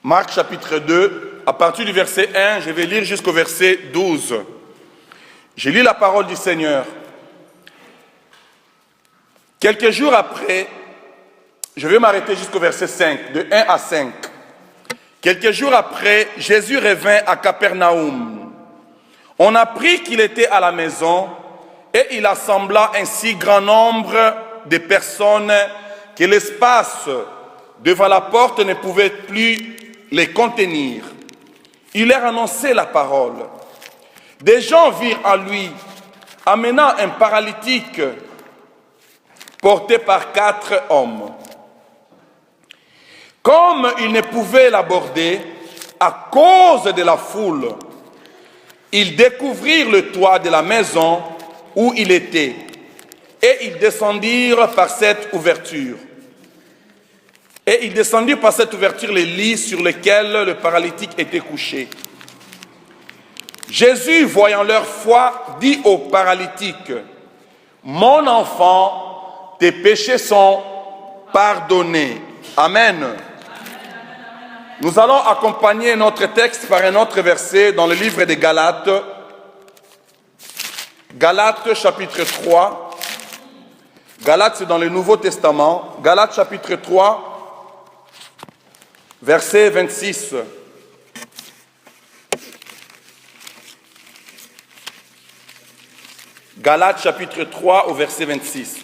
Marc chapitre 2, à partir du verset 1, je vais lire jusqu'au verset 12. Je lis la parole du Seigneur. Quelques jours après, je vais m'arrêter jusqu'au verset 5, de 1 à 5. Quelques jours après, Jésus revint à Capernaum. On apprit qu'il était à la maison et il assembla un si grand nombre de personnes que l'espace devant la porte ne pouvait plus les contenir. Il leur annonçait la parole. Des gens virent en lui, amenant un paralytique porté par 4 hommes. Comme ils ne pouvaient l'aborder à cause de la foule, ils découvrirent le toit de la maison où il était et ils descendirent par cette ouverture. Les lits sur lesquels le paralytique était couché. Jésus, voyant leur foi, dit au paralytique, « Mon enfant, tes péchés sont pardonnés. » Amen. Nous allons accompagner notre texte par un autre verset dans le livre des Galates. Galates chapitre 3. Galates, c'est dans le Nouveau Testament. Galates chapitre 3. Verset 26. Galates chapitre 3 au verset 26.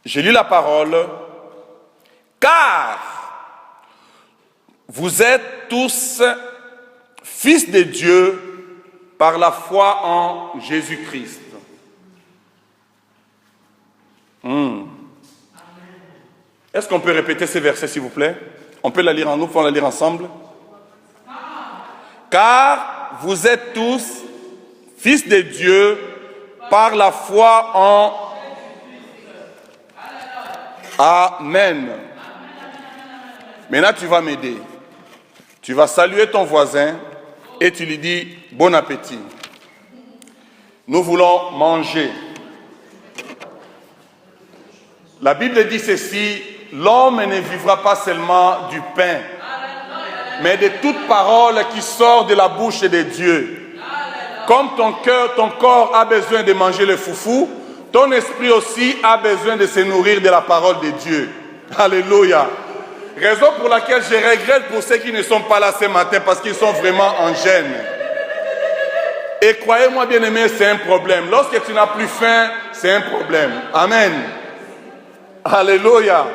Je lis la parole. Car vous êtes tous fils de Dieu par la foi en Jésus-Christ. Est-ce qu'on peut répéter ces versets, s'il vous plaît? On peut la lire en nous, on la lire ensemble. Car vous êtes tous fils de Dieu par la foi en Amen. Maintenant, tu vas m'aider. Tu vas saluer ton voisin et tu lui dis bon appétit. Nous voulons manger. La Bible dit ceci, l'homme ne vivra pas seulement du pain, mais de toute parole qui sort de la bouche de Dieu. Comme ton cœur, ton corps a besoin de manger le foufou, ton esprit aussi a besoin de se nourrir de la parole de Dieu. Alléluia. Raison pour laquelle je regrette pour ceux qui ne sont pas là ce matin parce qu'ils sont vraiment en gêne. Et croyez-moi bien aimé, c'est un problème. Lorsque tu n'as plus faim, c'est un problème. Amen. Alléluia.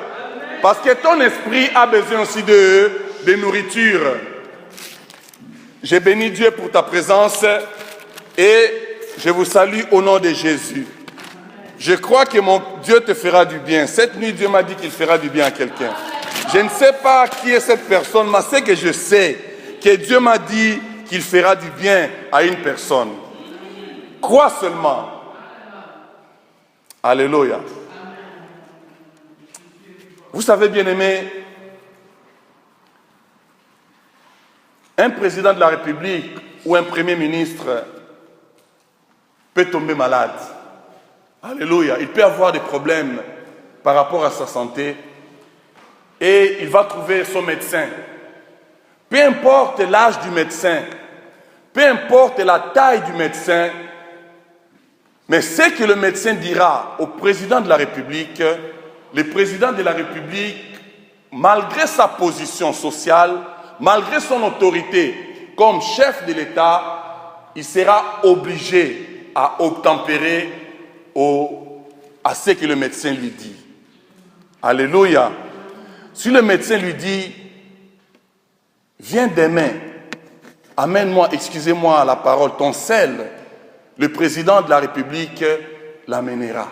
Parce que ton esprit a besoin aussi de nourriture. Je bénis Dieu pour ta présence et je vous salue au nom de Jésus. Je crois que mon Dieu te fera du bien. Cette nuit, Dieu m'a dit qu'il fera du bien à quelqu'un. Je ne sais pas qui est cette personne, mais c'est que je sais que Dieu m'a dit qu'il fera du bien à une personne. Crois seulement. Alléluia. Vous savez, bien-aimés, un président de la République ou un premier ministre peut tomber malade. Alléluia. Il peut avoir des problèmes par rapport à sa santé et il va trouver son médecin. Peu importe l'âge du médecin, peu importe la taille du médecin, mais ce que le médecin dira au président de la République, le président de la République, malgré sa position sociale, malgré son autorité comme chef de l'État, il sera obligé à obtempérer à ce que le médecin lui dit. Alléluia. Si le médecin lui dit, viens demain, amène-moi, excusez-moi la parole, ton sel, le président de la République l'amènera.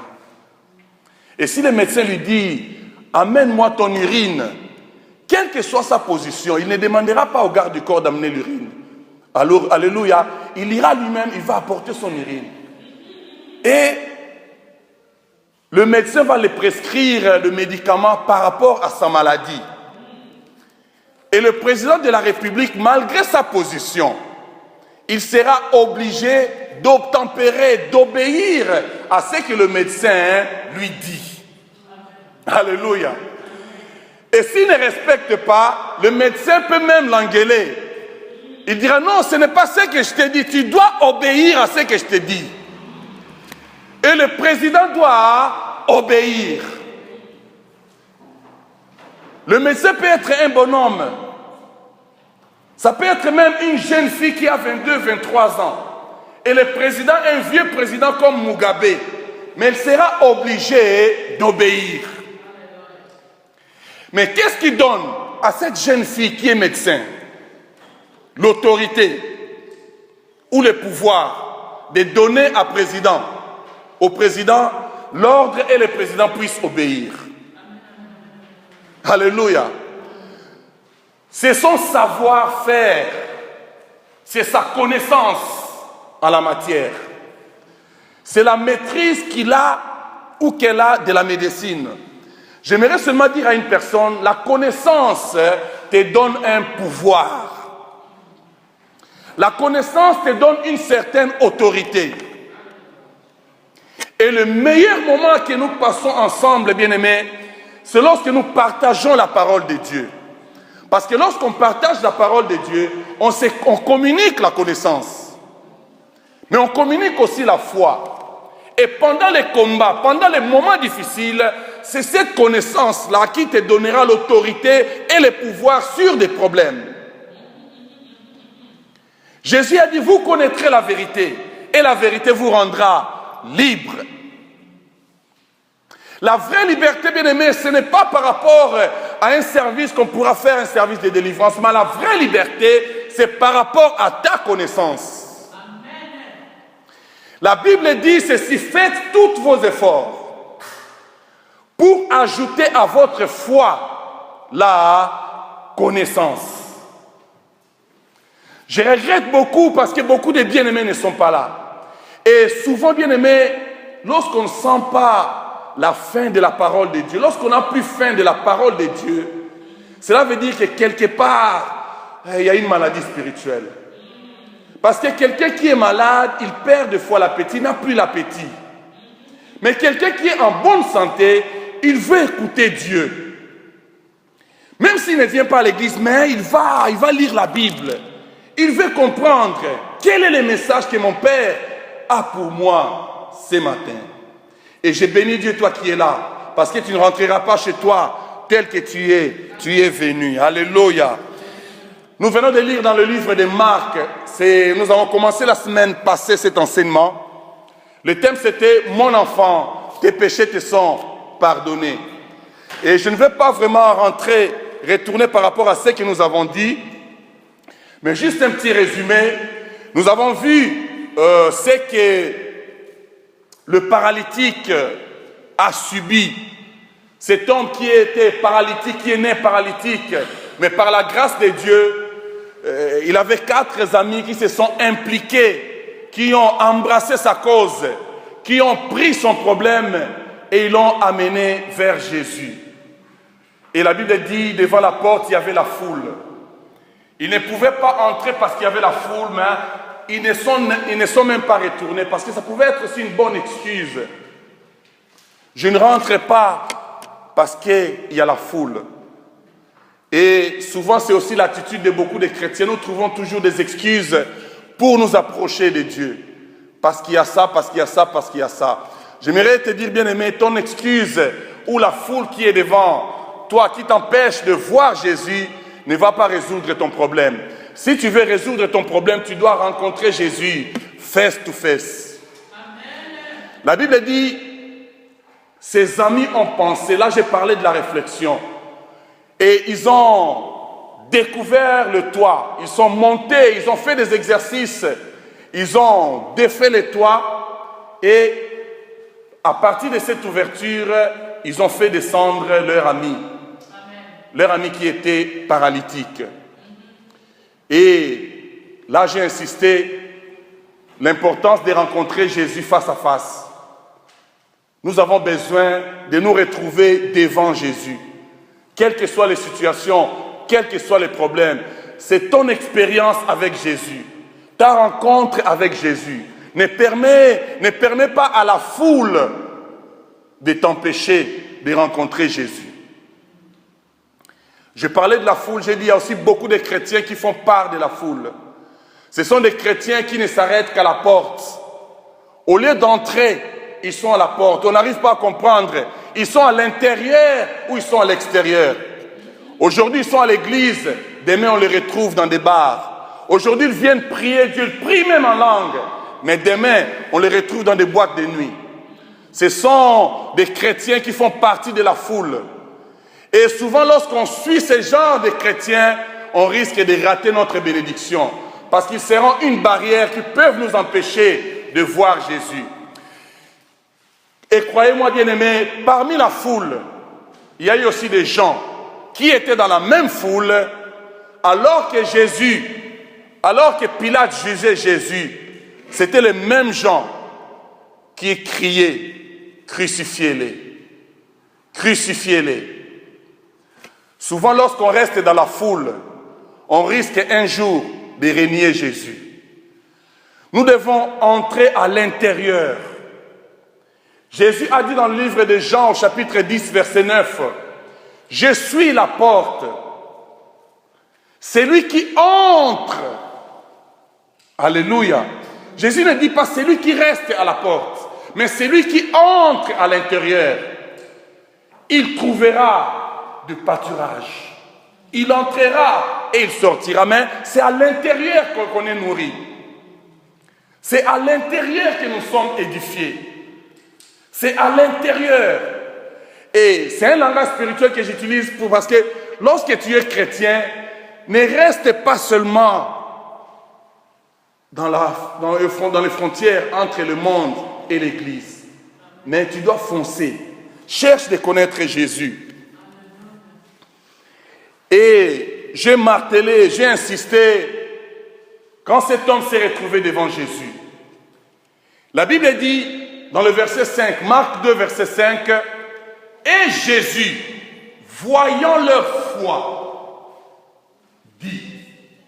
Et si le médecin lui dit, amène-moi ton urine, quelle que soit sa position, il ne demandera pas au garde du corps d'amener l'urine. Alors, alléluia, il ira lui-même, il va apporter son urine. Et le médecin va lui prescrire le médicament par rapport à sa maladie. Et le président de la République, malgré sa position, il sera obligé d'obtempérer, d'obéir à ce que le médecin lui dit. Alléluia. Et s'il ne respecte pas, le médecin peut même l'engueuler. Il dira non, ce n'est pas ce que je t'ai dit, tu dois obéir à ce que je t'ai dit. Et le président doit obéir. Le médecin peut être un bonhomme. Ça peut être même une jeune fille qui a 22, 23 ans. Et le président, un vieux président comme Mugabe. Mais elle sera obligée d'obéir. Mais qu'est-ce qui donne à cette jeune fille qui est médecin l'autorité ou le pouvoir de donner au président l'ordre et le président puisse obéir? Alléluia. C'est son savoir-faire, c'est sa connaissance en la matière. C'est la maîtrise qu'il a ou qu'elle a de la médecine. J'aimerais seulement dire à une personne, la connaissance te donne un pouvoir. La connaissance te donne une certaine autorité. Et le meilleur moment que nous passons ensemble, bien-aimés, c'est lorsque nous partageons la parole de Dieu. Parce que lorsqu'on partage la parole de Dieu, on communique la connaissance. Mais on communique aussi la foi. Et pendant les combats, pendant les moments difficiles, c'est cette connaissance-là qui te donnera l'autorité et le pouvoir sur des problèmes. Jésus a dit, vous connaîtrez la vérité et la vérité vous rendra libre. La vraie liberté, bien-aimée, ce n'est pas par rapport à un service qu'on pourra faire, un service de délivrance, mais la vraie liberté, c'est par rapport à ta connaissance. Amen. La Bible dit ceci, faites tous vos efforts pour ajouter à votre foi la connaissance. Je regrette beaucoup parce que beaucoup de bien-aimés ne sont pas là. Et souvent, bien-aimés, lorsqu'on ne sent pas la fin de la parole de Dieu, lorsqu'on n'a plus faim de la parole de Dieu, cela veut dire que quelque part, il y a une maladie spirituelle. Parce que quelqu'un qui est malade, il perd des fois l'appétit, il n'a plus l'appétit. Mais quelqu'un qui est en bonne santé, il veut écouter Dieu. Même s'il ne vient pas à l'église, mais il va lire la Bible. Il veut comprendre quel est le message que mon Père a pour moi ce matin. Et je bénis Dieu, toi qui es là, parce que tu ne rentreras pas chez toi tel que tu es venu. Alléluia. Nous venons de lire dans le livre de Marc, nous avons commencé la semaine passée cet enseignement. Le thème c'était « Mon enfant, tes péchés te sont pardonnés ». Et je ne vais pas vraiment retourner par rapport à ce que nous avons dit, mais juste un petit résumé. Nous avons vu ce que le paralytique a subi. Cet homme qui était paralytique, qui est né paralytique, mais par la grâce de Dieu, il avait 4 amis qui se sont impliqués, qui ont embrassé sa cause, qui ont pris son problème et ils l'ont amené vers Jésus. Et la Bible dit, devant la porte, il y avait la foule. Ils ne pouvaient pas entrer parce qu'il y avait la foule, mais ils ne sont même pas retournés parce que ça pouvait être aussi une bonne excuse. Je ne rentre pas parce qu'il y a la foule. Et souvent, c'est aussi l'attitude de beaucoup de chrétiens. Nous trouvons toujours des excuses pour nous approcher de Dieu. Parce qu'il y a ça, parce qu'il y a ça, parce qu'il y a ça. J'aimerais te dire, bien-aimé, ton excuse ou la foule qui est devant toi, qui t'empêche de voir Jésus, ne va pas résoudre ton problème. Si tu veux résoudre ton problème, tu dois rencontrer Jésus face to face. Amen. La Bible dit, ses amis ont pensé, là j'ai parlé de la réflexion, et ils ont découvert le toit, ils sont montés, ils ont fait des exercices, ils ont défait le toit, et à partir de cette ouverture, ils ont fait descendre leur ami. Leur ami qui était paralytique. Et là, j'ai insisté, l'importance de rencontrer Jésus face à face. Nous avons besoin de nous retrouver devant Jésus. Quelles que soient les situations, quels que soient les problèmes, c'est ton expérience avec Jésus. ta rencontre avec Jésus ne permet pas à la foule de t'empêcher de rencontrer Jésus. Je parlais de la foule, j'ai dit il y a aussi beaucoup de chrétiens qui font part de la foule. Ce sont des chrétiens qui ne s'arrêtent qu'à la porte. Au lieu d'entrer, ils sont à la porte. On n'arrive pas à comprendre. Ils sont à l'intérieur ou ils sont à l'extérieur. Aujourd'hui, ils sont à l'église. Demain, on les retrouve dans des bars. Aujourd'hui, ils viennent prier Dieu. Ils prient même en langue. Mais demain, on les retrouve dans des boîtes de nuit. Ce sont des chrétiens qui font partie de la foule. Et souvent, lorsqu'on suit ce genre de chrétiens, on risque de rater notre bénédiction. Parce qu'ils seront une barrière qui peut nous empêcher de voir Jésus. Et croyez-moi, bien-aimés, parmi la foule, il y a eu aussi des gens qui étaient dans la même foule, alors que Pilate jugeait Jésus, c'était les mêmes gens qui criaient, crucifiez-les, crucifiez-les. Souvent, lorsqu'on reste dans la foule, on risque un jour de renier Jésus. Nous devons entrer à l'intérieur. Jésus a dit dans le livre de Jean, au chapitre 10, verset 9, « Je suis la porte. C'est lui qui entre. » Alléluia. Jésus ne dit pas « c'est lui qui reste à la porte », mais c'est lui qui entre à l'intérieur. Il trouvera du pâturage. Il entrera et il sortira. Mais c'est à l'intérieur qu'on est nourri. C'est à l'intérieur que nous sommes édifiés. C'est à l'intérieur. Et c'est un langage spirituel que j'utilise parce que lorsque tu es chrétien, ne reste pas seulement dans les frontières entre le monde et l'Église. Mais tu dois foncer. Cherche de connaître Jésus. Et j'ai martelé, j'ai insisté quand cet homme s'est retrouvé devant Jésus. La Bible dit dans le verset 5, Marc 2, verset 5, « Et Jésus, voyant leur foi, dit,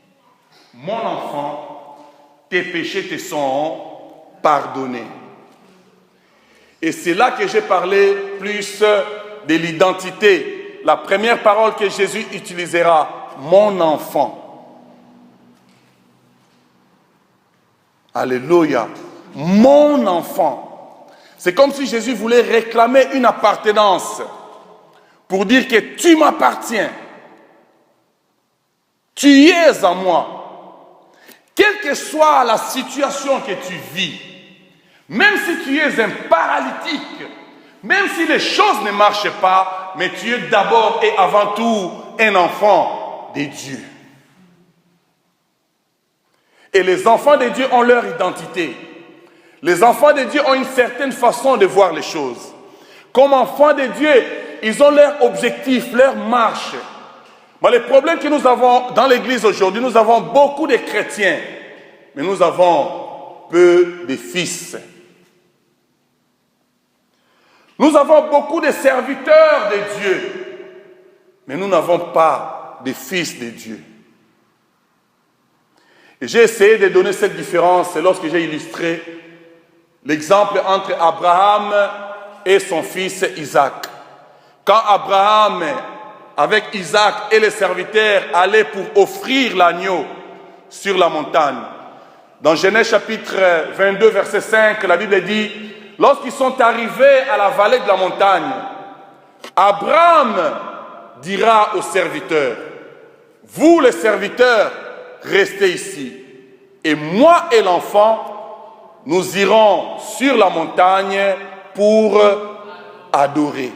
« Mon enfant, tes péchés te sont pardonnés. » Et c'est là que j'ai parlé plus de l'identité. La première parole que Jésus utilisera, « Mon enfant ». Alléluia. « Mon enfant ». C'est comme si Jésus voulait réclamer une appartenance pour dire que tu m'appartiens. Tu es à moi. Quelle que soit la situation que tu vis, même si tu es un paralytique, même si les choses ne marchent pas, mais tu es d'abord et avant tout un enfant de Dieu. Et les enfants de Dieu ont leur identité. Les enfants de Dieu ont une certaine façon de voir les choses. Comme enfants de Dieu, ils ont leur objectif, leur marche. Mais le problème que nous avons dans l'église aujourd'hui, nous avons beaucoup de chrétiens, mais nous avons peu de fils. Nous avons beaucoup de serviteurs de Dieu, mais nous n'avons pas de fils de Dieu. Et j'ai essayé de donner cette différence lorsque j'ai illustré l'exemple entre Abraham et son fils Isaac. Quand Abraham, avec Isaac et les serviteurs, allaient pour offrir l'agneau sur la montagne, dans Genèse chapitre 22, verset 5, la Bible dit, lorsqu'ils sont arrivés à la vallée de la montagne, Abraham dira aux serviteurs, « Vous les serviteurs, restez ici, et moi et l'enfant, nous irons sur la montagne pour adorer. »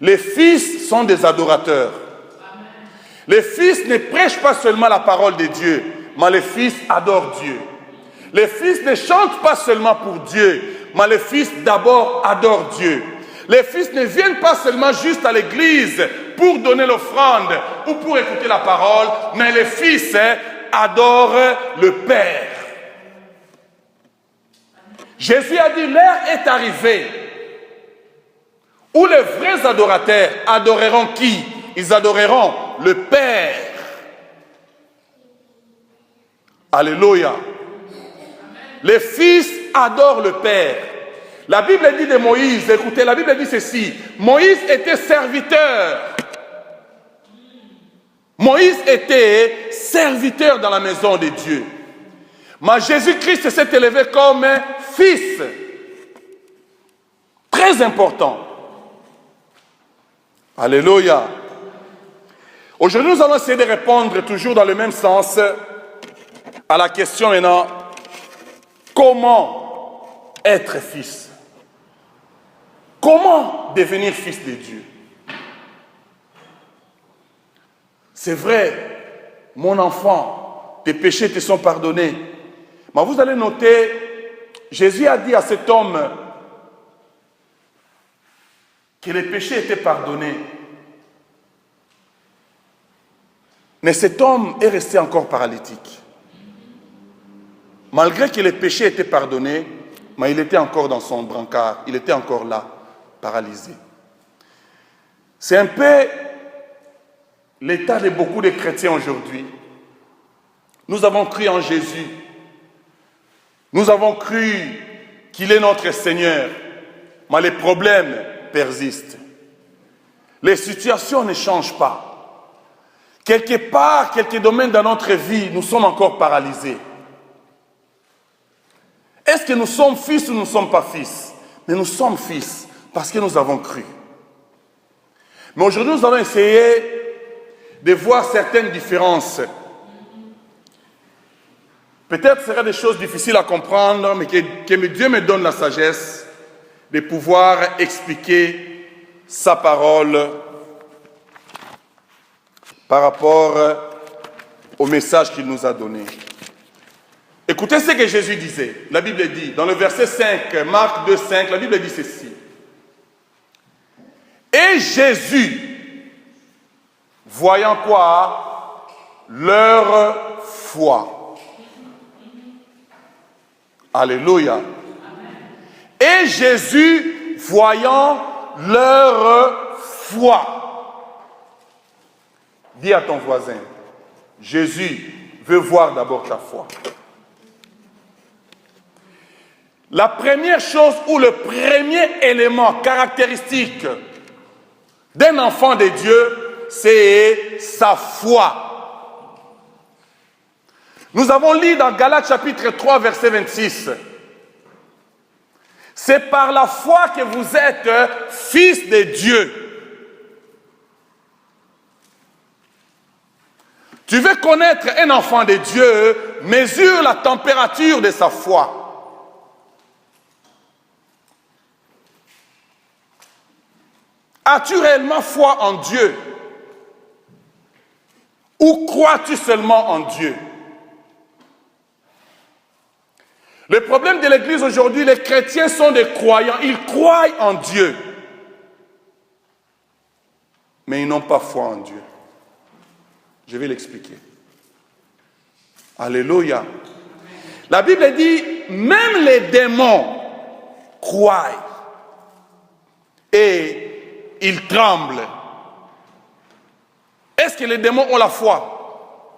Les fils sont des adorateurs. Les fils ne prêchent pas seulement la parole de Dieu, mais les fils adorent Dieu. Les fils ne chantent pas seulement pour Dieu, mais les fils d'abord adorent Dieu. Les fils ne viennent pas seulement juste à l'église pour donner l'offrande ou pour écouter la parole, mais les fils adorent le Père. Jésus a dit, l'heure est arrivée où les vrais adorateurs adoreront qui? Ils adoreront le Père. Alléluia. Les fils adorent le Père. La Bible dit de Moïse, écoutez, la Bible dit ceci. Moïse était serviteur. Moïse était serviteur dans la maison de Dieu. Mais Jésus-Christ s'est élevé comme fils. Très important. Alléluia. Aujourd'hui, nous allons essayer de répondre toujours dans le même sens à la question maintenant, comment être fils? Comment devenir fils de Dieu? C'est vrai, mon enfant, tes péchés te sont pardonnés. Mais vous allez noter, Jésus a dit à cet homme que les péchés étaient pardonnés. Mais cet homme est resté encore paralytique. Malgré que les péchés étaient pardonnés, mais il était encore dans son brancard, il était encore là, paralysé. C'est un peu l'état de beaucoup de chrétiens aujourd'hui. Nous avons cru en Jésus. Nous avons cru qu'il est notre Seigneur. Mais les problèmes persistent. Les situations ne changent pas. Quelque part, quelques domaines dans notre vie, nous sommes encore paralysés. Est-ce que nous sommes fils ou nous ne sommes pas fils? Mais nous sommes fils parce que nous avons cru. Mais aujourd'hui, nous allons essayer de voir certaines différences. Peut-être ce sera des choses difficiles à comprendre, mais que Dieu me donne la sagesse de pouvoir expliquer sa parole par rapport au message qu'il nous a donné. Écoutez ce que Jésus disait. La Bible dit, dans le verset 5, Marc 2, 5, la Bible dit ceci. Et Jésus, voyant quoi? Leur foi. Alléluia. Et Jésus, voyant leur foi. Dis à ton voisin, Jésus veut voir d'abord ta foi. La première chose ou le premier élément caractéristique d'un enfant de Dieu, c'est sa foi. Nous avons lu dans Galates chapitre 3, verset 26. C'est par la foi que vous êtes fils de Dieu. Tu veux connaître un enfant de Dieu, mesure la température de sa foi. As-tu réellement foi en Dieu? Ou crois-tu seulement en Dieu? Le problème de l'Église aujourd'hui, les chrétiens sont des croyants. Ils croient en Dieu. Mais ils n'ont pas foi en Dieu. Je vais l'expliquer. Alléluia. La Bible dit, même les démons croient. Et ils tremblent. Est-ce que les démons ont la foi?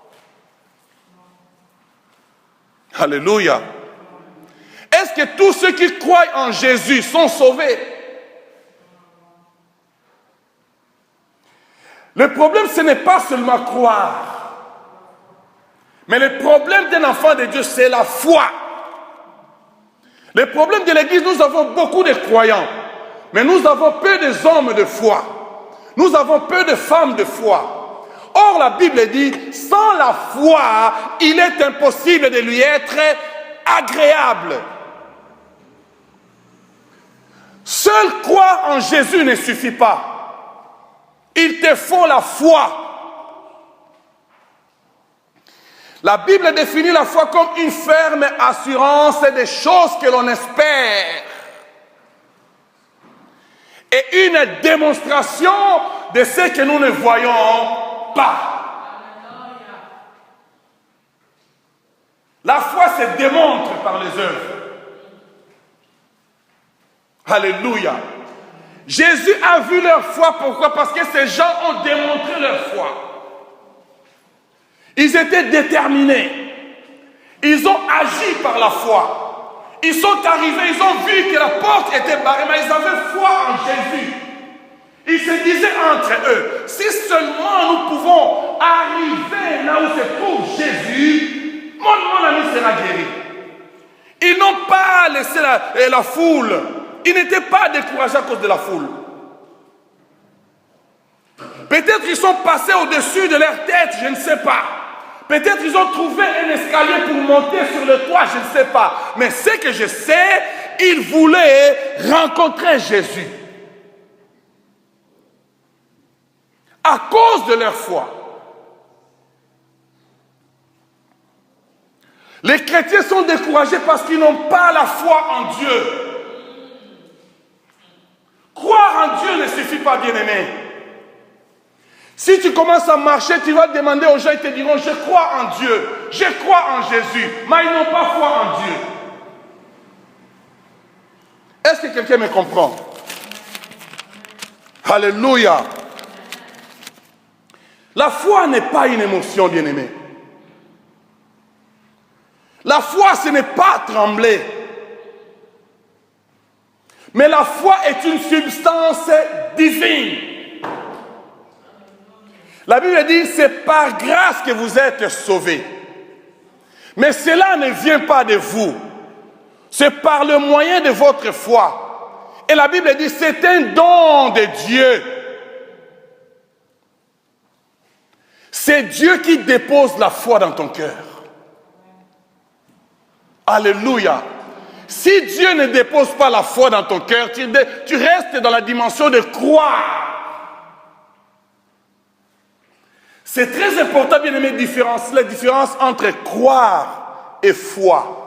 Alléluia. Est-ce que tous ceux qui croient en Jésus sont sauvés? Le problème, ce n'est pas seulement croire. Mais le problème d'un enfant de Dieu, c'est la foi. Le problème de l'Église, nous avons beaucoup de croyants. Mais nous avons peu d'hommes de foi. Nous avons peu de femmes de foi. Or, la Bible dit, sans la foi, il est impossible de lui être agréable. Seul croire en Jésus ne suffit pas. Il te faut la foi. La Bible définit la foi comme une ferme assurance des choses que l'on espère. Et une démonstration de ce que nous ne voyons pas. La foi se démontre par les œuvres. Alléluia. Jésus a vu leur foi. Pourquoi? Parce que ces gens ont démontré leur foi. Ils étaient déterminés. Ils ont agi par la foi. Ils sont arrivés, ils ont vu que la porte était barrée, mais ils avaient foi en Jésus. Ils se disaient entre eux, si seulement nous pouvons arriver là où se trouve Jésus, mon ami sera guéri. Ils n'ont pas laissé la foule. Ils n'étaient pas découragés à cause de la foule. Peut-être qu'ils sont passés au-dessus de leur tête, je ne sais pas. Peut-être qu'ils ont trouvé un escalier pour monter sur le toit, je ne sais pas. Mais ce que je sais, ils voulaient rencontrer Jésus. À cause de leur foi. Les chrétiens sont découragés parce qu'ils n'ont pas la foi en Dieu. Croire en Dieu ne suffit pas, bien-aimé. Si tu commences à marcher, tu vas demander aux gens, ils te diront, je crois en Dieu, je crois en Jésus, mais ils n'ont pas foi en Dieu. Est-ce que quelqu'un me comprend? Alléluia. La foi n'est pas une émotion, bien-aimé. La foi, ce n'est pas trembler. Mais la foi est une substance divine. La Bible dit, c'est par grâce que vous êtes sauvés. Mais cela ne vient pas de vous. C'est par le moyen de votre foi. Et la Bible dit, c'est un don de Dieu. C'est Dieu qui dépose la foi dans ton cœur. Alléluia. Si Dieu ne dépose pas la foi dans ton cœur, tu restes dans la dimension de croire. C'est très important, bien aimé, la différence entre croire et foi.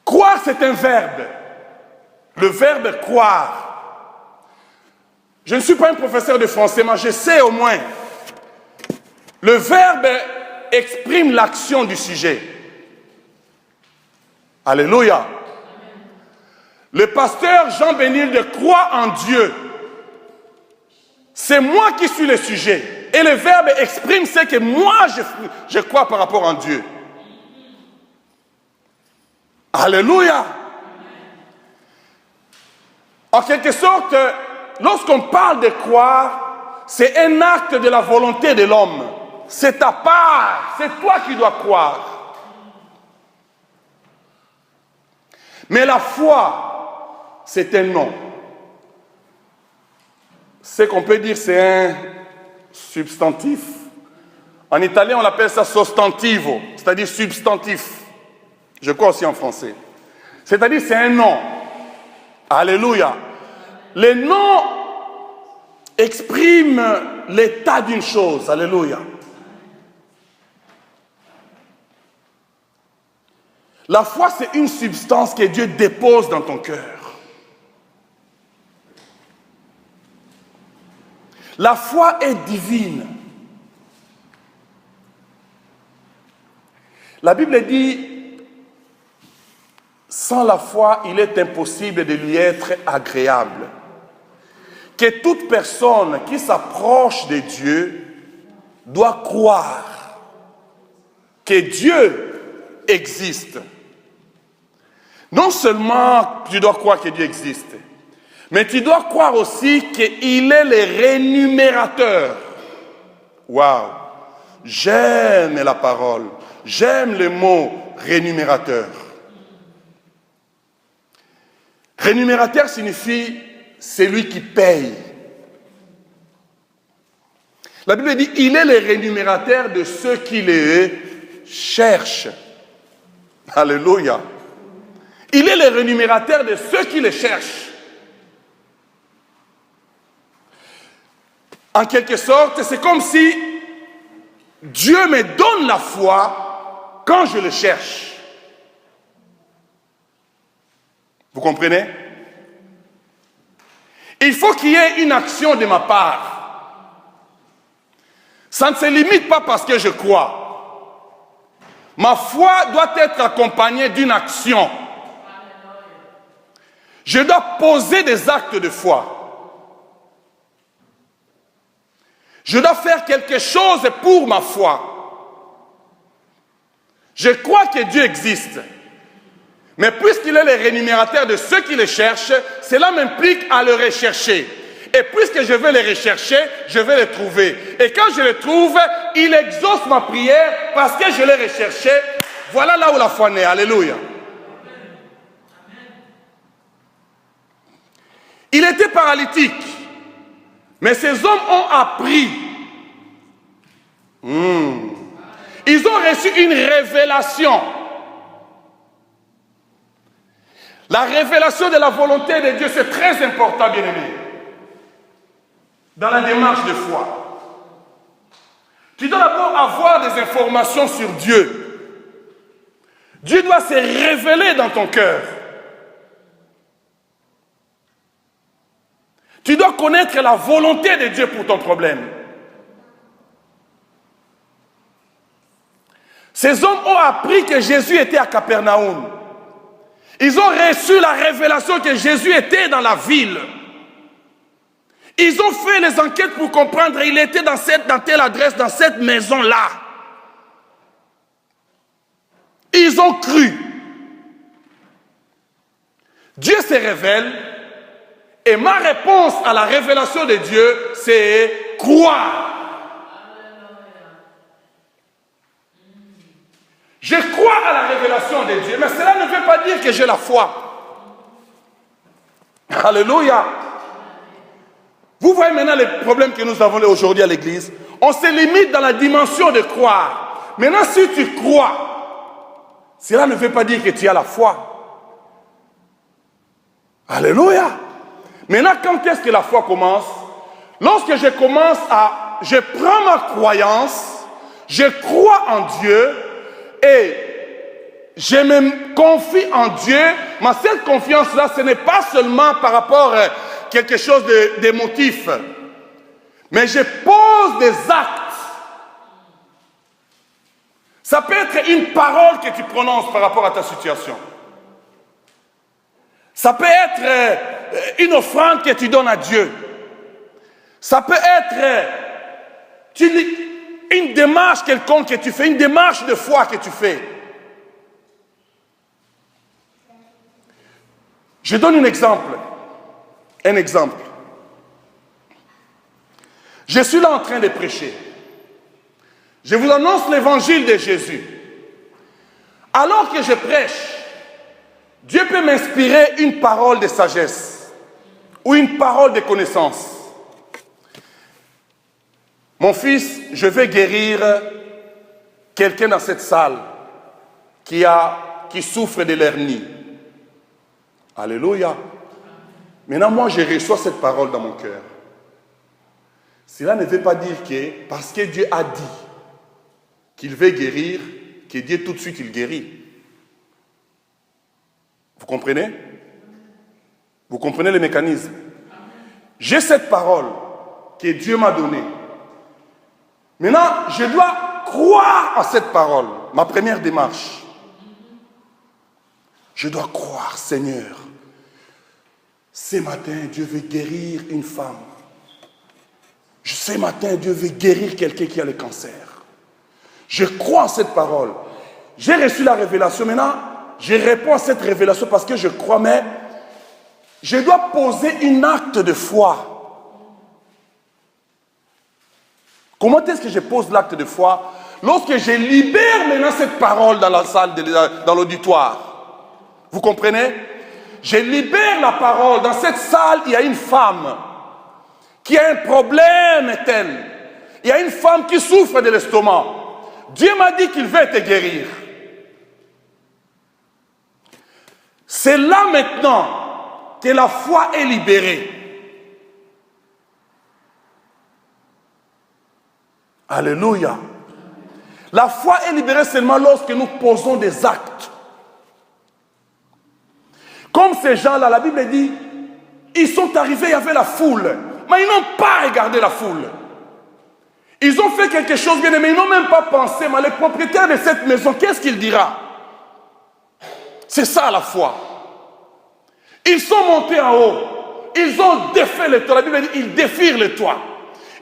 Croire, c'est un verbe. Le verbe croire. Je ne suis pas un professeur de français, mais je sais au moins. Le verbe exprime l'action du sujet. Alléluia. Le pasteur Jean Bénilde croit en Dieu. C'est moi qui suis le sujet. Et le verbe exprime ce que moi je crois par rapport à Dieu. Alléluia. En quelque sorte, lorsqu'on parle de croire, c'est un acte de la volonté de l'homme. C'est ta part, c'est toi qui dois croire. Mais la foi, c'est un nom. Ce qu'on peut dire, c'est un substantif. En italien, on appelle ça sostantivo, c'est-à-dire substantif. Je crois aussi en français. C'est-à-dire, c'est un nom. Alléluia. Les noms expriment l'état d'une chose. Alléluia. La foi, c'est une substance que Dieu dépose dans ton cœur. La foi est divine. La Bible dit, sans la foi, il est impossible de lui être agréable. Que toute personne qui s'approche de Dieu doit croire que Dieu existe. Non seulement tu dois croire que Dieu existe, mais tu dois croire aussi qu'il est le rémunérateur. Waouh! J'aime la parole. J'aime le mot rémunérateur. Rémunérateur signifie celui qui paye. La Bible dit il est le rémunérateur de ceux qui le cherchent. Alléluia. Il est le rémunérateur de ceux qui le cherchent. En quelque sorte, c'est comme si Dieu me donne la foi quand je le cherche. Vous comprenez? Il faut qu'il y ait une action de ma part. Ça ne se limite pas parce que je crois. Ma foi doit être accompagnée d'une action. Je dois poser des actes de foi. Je dois faire quelque chose pour ma foi. Je crois que Dieu existe. Mais puisqu'il est le rémunérateur de ceux qui le cherchent, cela m'implique à le rechercher. Et puisque je vais le rechercher, je vais le trouver. Et quand je le trouve, il exauce ma prière parce que je l'ai recherché. Voilà là où la foi naît. Alléluia. Il était paralytique. Mais ces hommes ont appris. Ils ont reçu une révélation. La révélation de la volonté de Dieu, c'est très important, bien-aimé. Dans la démarche de foi. Tu dois d'abord avoir des informations sur Dieu. Dieu doit se révéler dans ton cœur. Tu dois connaître la volonté de Dieu pour ton problème. Ces hommes ont appris que Jésus était à Capernaum. Ils ont reçu la révélation que Jésus était dans la ville. Ils ont fait les enquêtes pour comprendre qu'il était dans telle adresse, dans cette maison-là. Ils ont cru. Dieu se révèle et ma réponse à la révélation de Dieu, c'est croire. Je crois à la révélation de Dieu, mais cela ne veut pas dire que j'ai la foi. Alléluia. Vous voyez maintenant les problèmes que nous avons aujourd'hui à l'église. On se limite dans la dimension de croire. Maintenant, si tu crois, cela ne veut pas dire que tu as la foi. Alléluia. Maintenant, quand est-ce que la foi commence? Lorsque je prends ma croyance, je crois en Dieu et je me confie en Dieu. Mais cette confiance-là, ce n'est pas seulement par rapport à quelque chose d'émotif, mais je pose des actes. Ça peut être une parole que tu prononces par rapport à ta situation. Ça peut être une offrande que tu donnes à Dieu. Ça peut être une démarche quelconque que tu fais, une démarche de foi que tu fais. Je donne un exemple. Un exemple. Je suis là en train de prêcher. Je vous annonce l'évangile de Jésus. Alors que je prêche, Dieu peut m'inspirer une parole de sagesse ou une parole de connaissance. Mon fils, je vais guérir quelqu'un dans cette salle qui souffre de l'hernie. Alléluia. Maintenant, moi, je reçois cette parole dans mon cœur. Cela ne veut pas dire que, parce que Dieu a dit qu'il veut guérir, que Dieu tout de suite, il guérit. Vous comprenez? Vous comprenez le mécanisme? J'ai cette parole que Dieu m'a donnée. Maintenant, je dois croire à cette parole. Ma première démarche. Je dois croire, Seigneur. Ce matin, Dieu veut guérir une femme. Ce matin, Dieu veut guérir quelqu'un qui a le cancer. Je crois en cette parole. J'ai reçu la révélation. Maintenant, je réponds à cette révélation parce que je crois, mais je dois poser un acte de foi. Comment est-ce que je pose l'acte de foi? Lorsque je libère maintenant cette parole dans la salle, dans l'auditoire. Vous comprenez? Je libère la parole. Dans cette salle, il y a une femme qui a un problème tel. Il y a une femme qui souffre de l'estomac. Dieu m'a dit qu'il veut te guérir. C'est là maintenant que la foi est libérée. Alléluia. La foi est libérée seulement lorsque nous posons des actes. Comme ces gens-là, la Bible dit, ils sont arrivés, il y avait la foule. Mais ils n'ont pas regardé la foule. Ils ont fait quelque chose bien aimé, ils n'ont même pas pensé, mais le propriétaire de cette maison, qu'est-ce qu'il dira? C'est ça la foi. Ils sont montés en haut. Ils ont défait le toit. La Bible dit, ils défirent le toit.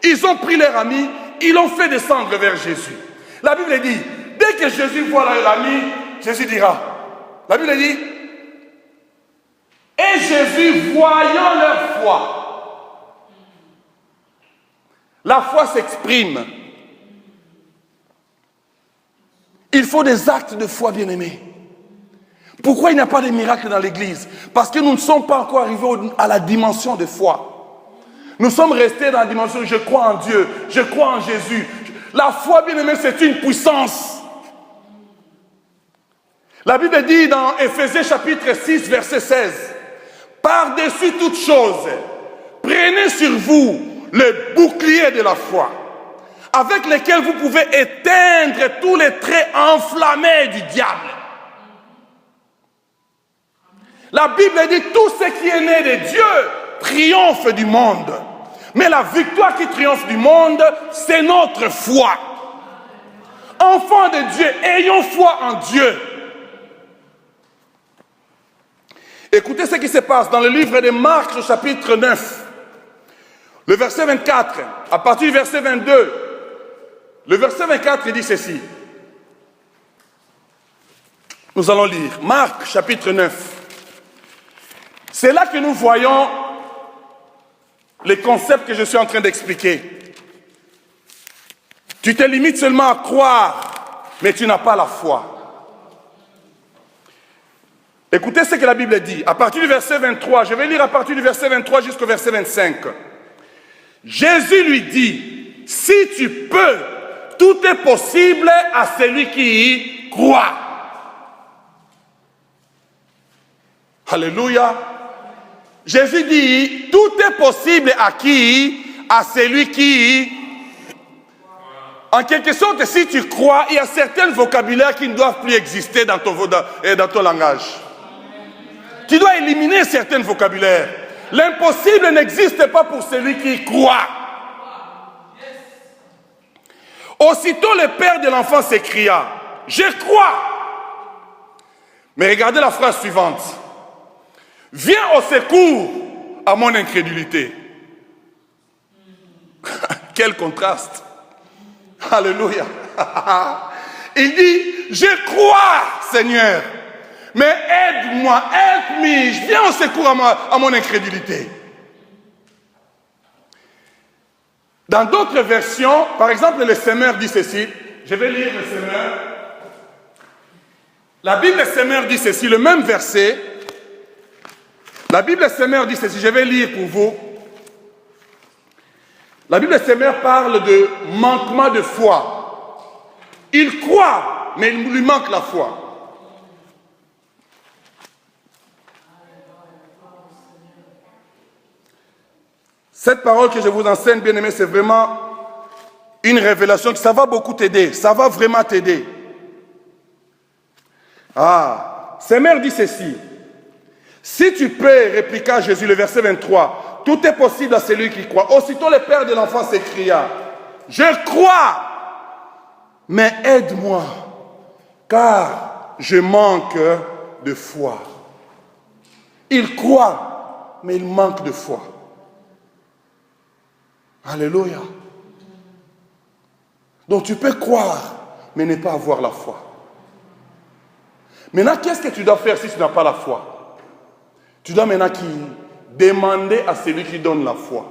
Ils ont pris leur ami, ils l'ont fait descendre vers Jésus. La Bible dit, dès dès que Jésus voit l'ami, Jésus dira, la Bible dit, et Jésus voyant leur foi. La foi s'exprime. Il faut des actes de foi, bien-aimés. Pourquoi il n'y a pas de miracles dans l'église? Parce que nous ne sommes pas encore arrivés à la dimension de foi. Nous sommes restés dans la dimension de je crois en Dieu, je crois en Jésus. La foi, bien-aimés, c'est une puissance. La Bible dit dans Éphésiens chapitre 6, verset 16, par-dessus toute chose, prenez sur vous le bouclier de la foi, avec lequel vous pouvez éteindre tous les traits enflammés du diable. La Bible dit tout ce qui est né de Dieu triomphe du monde. Mais la victoire qui triomphe du monde, c'est notre foi. Enfants de Dieu, ayons foi en Dieu. Écoutez ce qui se passe dans le livre de Marc, au chapitre 9, le verset 24, à partir du verset 22. Le verset 24, il dit ceci. Nous allons lire Marc, chapitre 9. C'est là que nous voyons les concepts que je suis en train d'expliquer. Tu te limites seulement à croire, mais tu n'as pas la foi. Écoutez ce que la Bible dit. À partir du verset 23, je vais lire à partir du verset 23 jusqu'au verset 25. Jésus lui dit, si tu peux, tout est possible à celui qui y croit. Alléluia. Jésus dit, tout est possible à qui? À celui qui... En quelque sorte, si tu crois, il y a certains vocabulaires qui ne doivent plus exister dans ton langage. Tu dois éliminer certains vocabulaires. L'impossible n'existe pas pour celui qui croit. Aussitôt le père de l'enfant s'écria, je crois. Mais regardez la phrase suivante. Viens au secours à mon incrédulité. Quel contraste. Alléluia. Il dit, je crois, Seigneur, mais aide-moi, aide-moi, viens au secours à mon incrédulité. Dans d'autres versions, par exemple, le Semeur dit ceci, je vais lire le Semeur. La Bible Semeur dit ceci, le même verset. La Bible Semeur dit ceci, je vais lire pour vous. La Bible Semeur parle de manquement de foi. Il croit, mais il lui manque la foi. Cette parole que je vous enseigne, bien aimé, c'est vraiment une révélation que ça va beaucoup t'aider. Ça va vraiment t'aider. Ah, Semeur dit ceci. Si tu peux, répliqua Jésus, le verset 23, tout est possible à celui qui croit. Aussitôt le père de l'enfant s'écria, je crois, mais aide-moi, car je manque de foi. Il croit, mais il manque de foi. Alléluia. Donc tu peux croire, mais ne pas avoir la foi. Maintenant, qu'est-ce que tu dois faire si tu n'as pas la foi? Tu dois maintenant demander à celui qui donne la foi.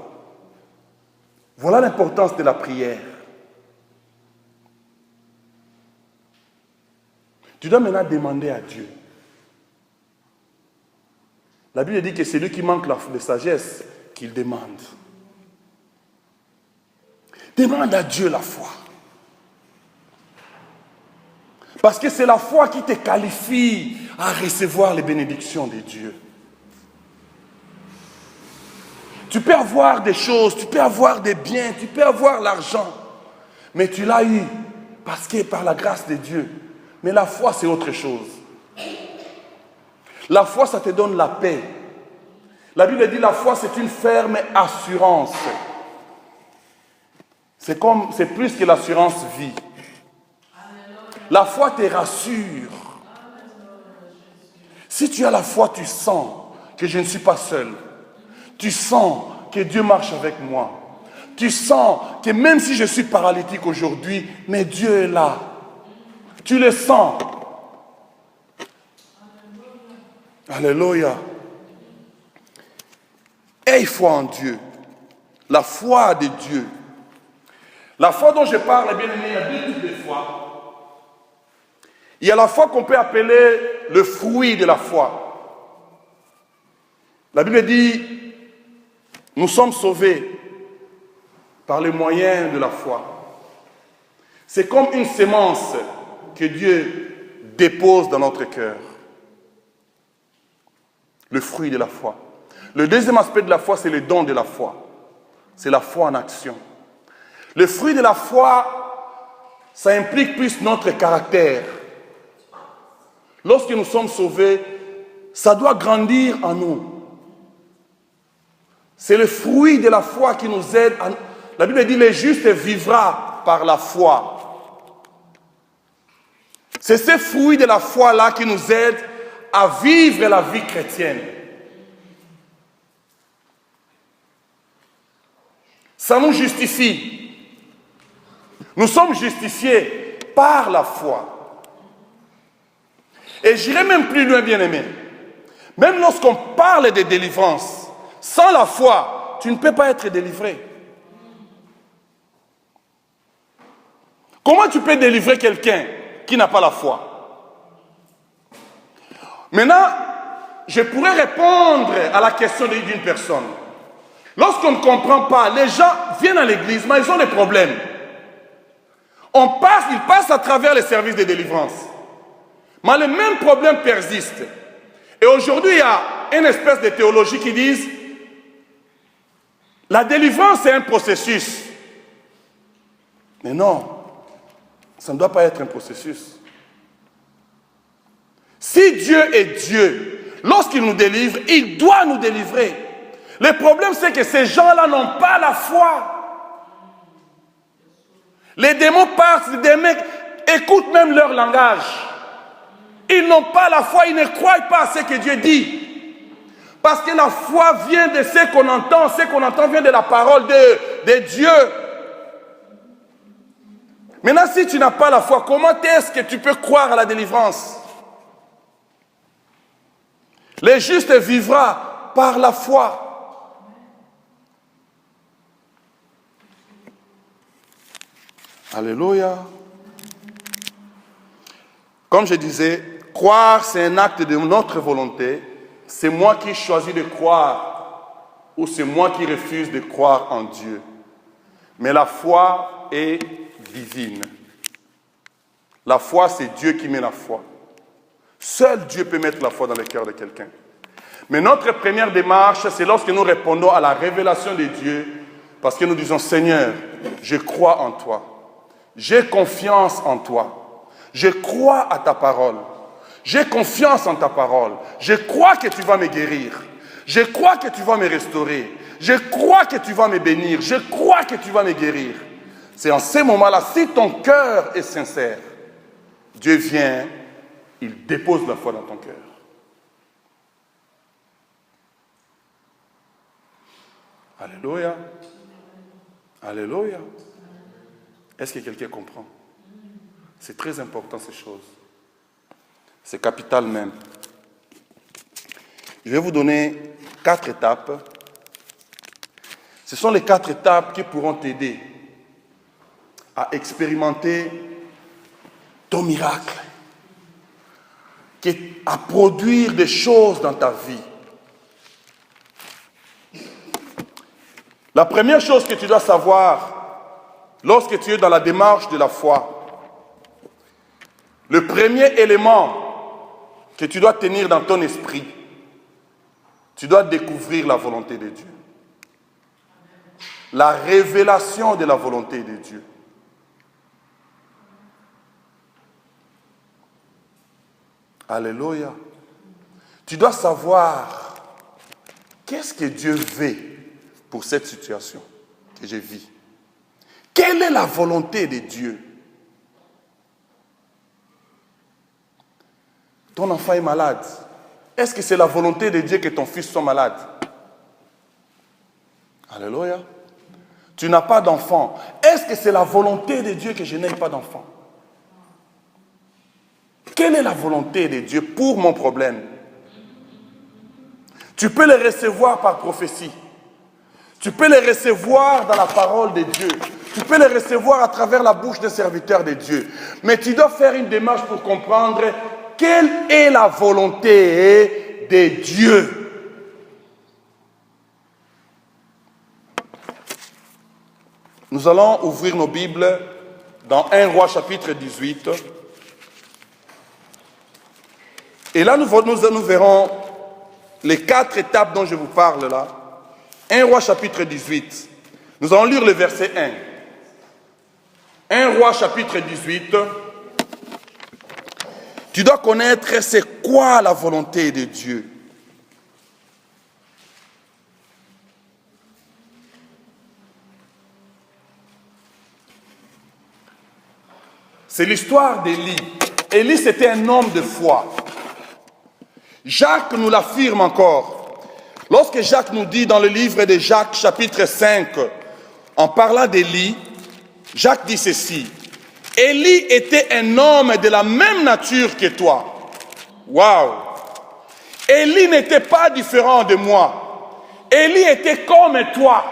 Voilà l'importance de la prière. Tu dois maintenant demander à Dieu. La Bible dit que c'est lui qui manque de sagesse qu'il demande. Demande à Dieu la foi. Parce que c'est la foi qui te qualifie à recevoir les bénédictions de Dieu. Tu peux avoir des choses, tu peux avoir des biens, tu peux avoir l'argent. Mais tu l'as eu parce que par la grâce de Dieu. Mais la foi, c'est autre chose. La foi, ça te donne la paix. La Bible dit la foi, c'est une ferme assurance. C'est plus que l'assurance vie. La foi te rassure. Si tu as la foi, tu sens que je ne suis pas seul. Tu sens que Dieu marche avec moi. Tu sens que même si je suis paralytique aujourd'hui, mais Dieu est là. Tu le sens. Alléluia. Aie foi en Dieu. La foi de Dieu. La foi dont je parle, bien aimé, il y a deux types de foi. Il y a la foi qu'on peut appeler le fruit de la foi. La Bible dit, nous sommes sauvés par les moyens de la foi. C'est comme une sémence que Dieu dépose dans notre cœur. Le fruit de la foi. Le deuxième aspect de la foi, c'est le don de la foi. C'est la foi en action. Le fruit de la foi, ça implique plus notre caractère. Lorsque nous sommes sauvés, ça doit grandir en nous. C'est le fruit de la foi qui nous aide. La Bible dit, le juste vivra par la foi. C'est ce fruit de la foi-là qui nous aide à vivre la vie chrétienne. Ça nous justifie. Nous sommes justifiés par la foi. Et j'irai même plus loin, bien-aimé. Même lorsqu'on parle de délivrance, sans la foi, tu ne peux pas être délivré. Comment tu peux délivrer quelqu'un qui n'a pas la foi? Maintenant, je pourrais répondre à la question d'une personne. Lorsqu'on ne comprend pas, les gens viennent à l'église, mais ils ont des problèmes. Ils passent à travers les services de délivrance. Mais le même problème persiste. Et aujourd'hui, il y a une espèce de théologie qui dit la délivrance, c'est un processus. Mais non, ça ne doit pas être un processus. Si Dieu est Dieu, lorsqu'il nous délivre, il doit nous délivrer. Le problème, c'est que ces gens-là n'ont pas la foi. Les démons partent, les démons écoutent même leur langage. Ils n'ont pas la foi, ils ne croient pas à ce que Dieu dit. Parce que la foi vient de ce qu'on entend vient de la parole de Dieu. Maintenant, si tu n'as pas la foi, comment est-ce que tu peux croire à la délivrance? Le juste vivra par la foi. Alléluia. Comme je disais, croire, c'est un acte de notre volonté. C'est moi qui choisis de croire ou c'est moi qui refuse de croire en Dieu. Mais la foi est divine. La foi, c'est Dieu qui met la foi. Seul Dieu peut mettre la foi dans le cœur de quelqu'un. Mais notre première démarche, c'est lorsque nous répondons à la révélation de Dieu, parce que nous disons, Seigneur, je crois en toi. J'ai confiance en toi. Je crois à ta parole. J'ai confiance en ta parole. Je crois que tu vas me guérir. Je crois que tu vas me restaurer. Je crois que tu vas me bénir. Je crois que tu vas me guérir. C'est en ces moments-là, si ton cœur est sincère, Dieu vient, il dépose la foi dans ton cœur. Alléluia. Alléluia. Est-ce que quelqu'un comprend? C'est très important ces choses. C'est capital même. Je vais vous donner 4 étapes. Ce sont les 4 étapes qui pourront t'aider à expérimenter ton miracle, à produire des choses dans ta vie. La première chose que tu dois savoir lorsque tu es dans la démarche de la foi, le premier élément que tu dois tenir dans ton esprit, tu dois découvrir la volonté de Dieu. La révélation de la volonté de Dieu. Alléluia. Tu dois savoir qu'est-ce que Dieu veut pour cette situation que je vis. Quelle est la volonté de Dieu? Ton enfant est malade. Est-ce que c'est la volonté de Dieu que ton fils soit malade? Alléluia. Tu n'as pas d'enfant. Est-ce que c'est la volonté de Dieu que je n'aie pas d'enfant? Quelle est la volonté de Dieu pour mon problème? Tu peux les recevoir par prophétie. Tu peux les recevoir dans la parole de Dieu. Tu peux les recevoir à travers la bouche des serviteurs de Dieu. Mais tu dois faire une démarche pour comprendre quelle est la volonté de Dieu. Nous allons ouvrir nos Bibles dans 1 Roi chapitre 18. Et là, nous verrons les 4 étapes dont je vous parle là. 1 Roi chapitre 18. Nous allons lire le verset 1. 1 Roi chapitre 18. Tu dois connaître c'est quoi la volonté de Dieu. C'est l'histoire d'Élie. Élie, c'était un homme de foi. Jacques nous l'affirme encore. Lorsque Jacques nous dit dans le livre de Jacques, chapitre 5, en parlant d'Élie, Jacques dit ceci. Élie était un homme de la même nature que toi. Waouh! Élie n'était pas différent de moi. Élie était comme toi.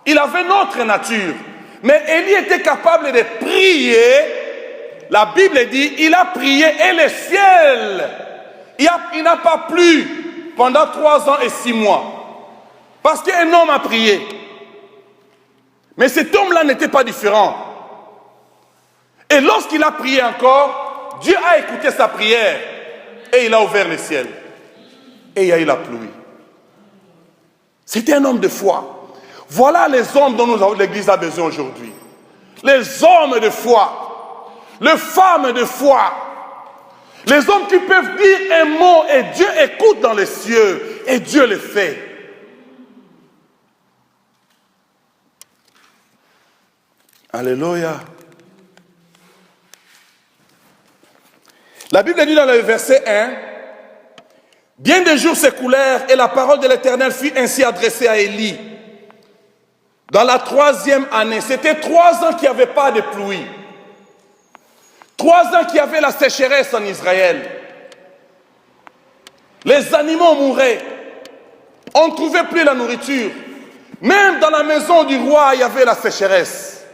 Il avait notre nature. Mais Élie était capable de prier. La Bible dit, il a prié et le ciel, il n'a pas plu pendant 3 ans et 6 mois. Parce qu'un homme a prié. Mais cet homme-là n'était pas différent. Et lorsqu'il a prié encore, Dieu a écouté sa prière et il a ouvert le ciel. Et il y a eu la pluie. C'était un homme de foi. Voilà les hommes dont l'Église a besoin aujourd'hui. Les hommes de foi. Les femmes de foi, les hommes qui peuvent dire un mot et Dieu écoute dans les cieux et Dieu le fait. Alléluia. La Bible dit dans le verset 1, bien des jours s'écoulèrent et la parole de l'Éternel fut ainsi adressée à Élie. Dans la 3e année, c'était 3 ans qu'il n'y avait pas de pluie. 3 ans qu'il y avait la sécheresse en Israël. Les animaux mouraient. On ne trouvait plus la nourriture. Même dans la maison du roi, il y avait la sécheresse.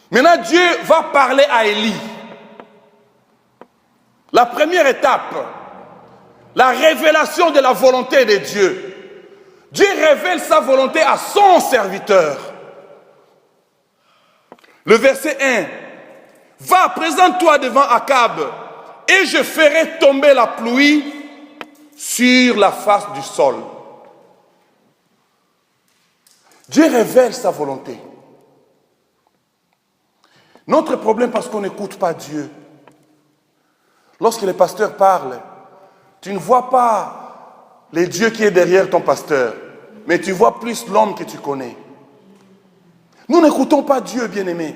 Maintenant, Dieu va parler à Élie. La première étape, la révélation de la volonté de Dieu. Dieu révèle sa volonté à son serviteur. Le verset 1. Va, présente-toi devant Akab, et je ferai tomber la pluie sur la face du sol. Dieu révèle sa volonté. Notre problème, parce qu'on n'écoute pas Dieu. Lorsque les pasteurs parlent, tu ne vois pas le Dieu qui est derrière ton pasteur, mais tu vois plus l'homme que tu connais. Nous n'écoutons pas Dieu, bien-aimés.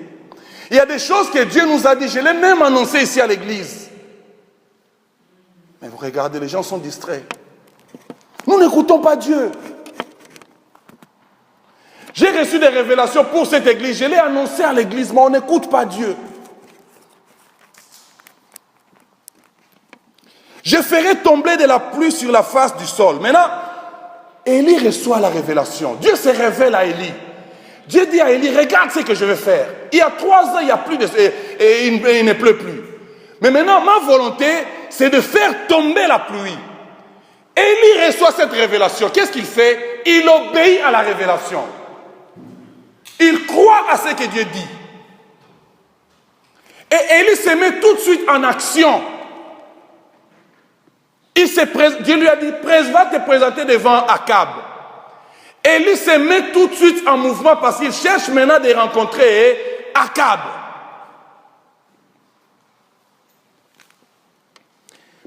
Il y a des choses que Dieu nous a dit. Je l'ai même annoncé ici à l'église. Mais vous regardez, les gens sont distraits. Nous n'écoutons pas Dieu. J'ai reçu des révélations pour cette église. Je l'ai annoncé à l'église, mais on n'écoute pas Dieu. Je ferai tomber de la pluie sur la face du sol. Maintenant, Élie reçoit la révélation. Dieu se révèle à Élie. Dieu dit à Élie, regarde ce que je vais faire. Il y a 3 ans, il n'y a plus et il ne pleut plus. Mais maintenant, ma volonté, c'est de faire tomber la pluie. Élie reçoit cette révélation. Qu'est-ce qu'il fait? Il obéit à la révélation. Il croit à ce que Dieu dit. Et Élie se met tout de suite en action. Dieu lui a dit, va te présenter devant Akab. Élie se met tout de suite en mouvement parce qu'il cherche maintenant de rencontrer Akab.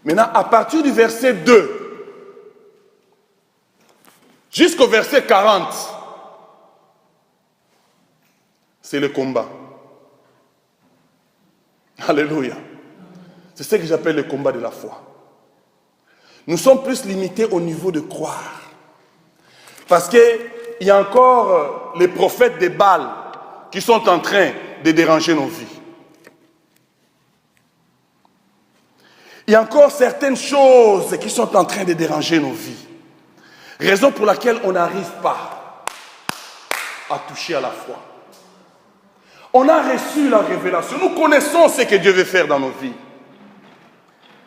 Maintenant, à partir du verset 2 jusqu'au verset 40, c'est le combat. Alléluia. C'est ce que j'appelle le combat de la foi. Nous sommes plus limités au niveau de croire. Parce qu'il y a encore les prophètes des Baals qui sont en train de déranger nos vies. Il y a encore certaines choses qui sont en train de déranger nos vies. Raison pour laquelle on n'arrive pas à toucher à la foi. On a reçu la révélation. Nous connaissons ce que Dieu veut faire dans nos vies.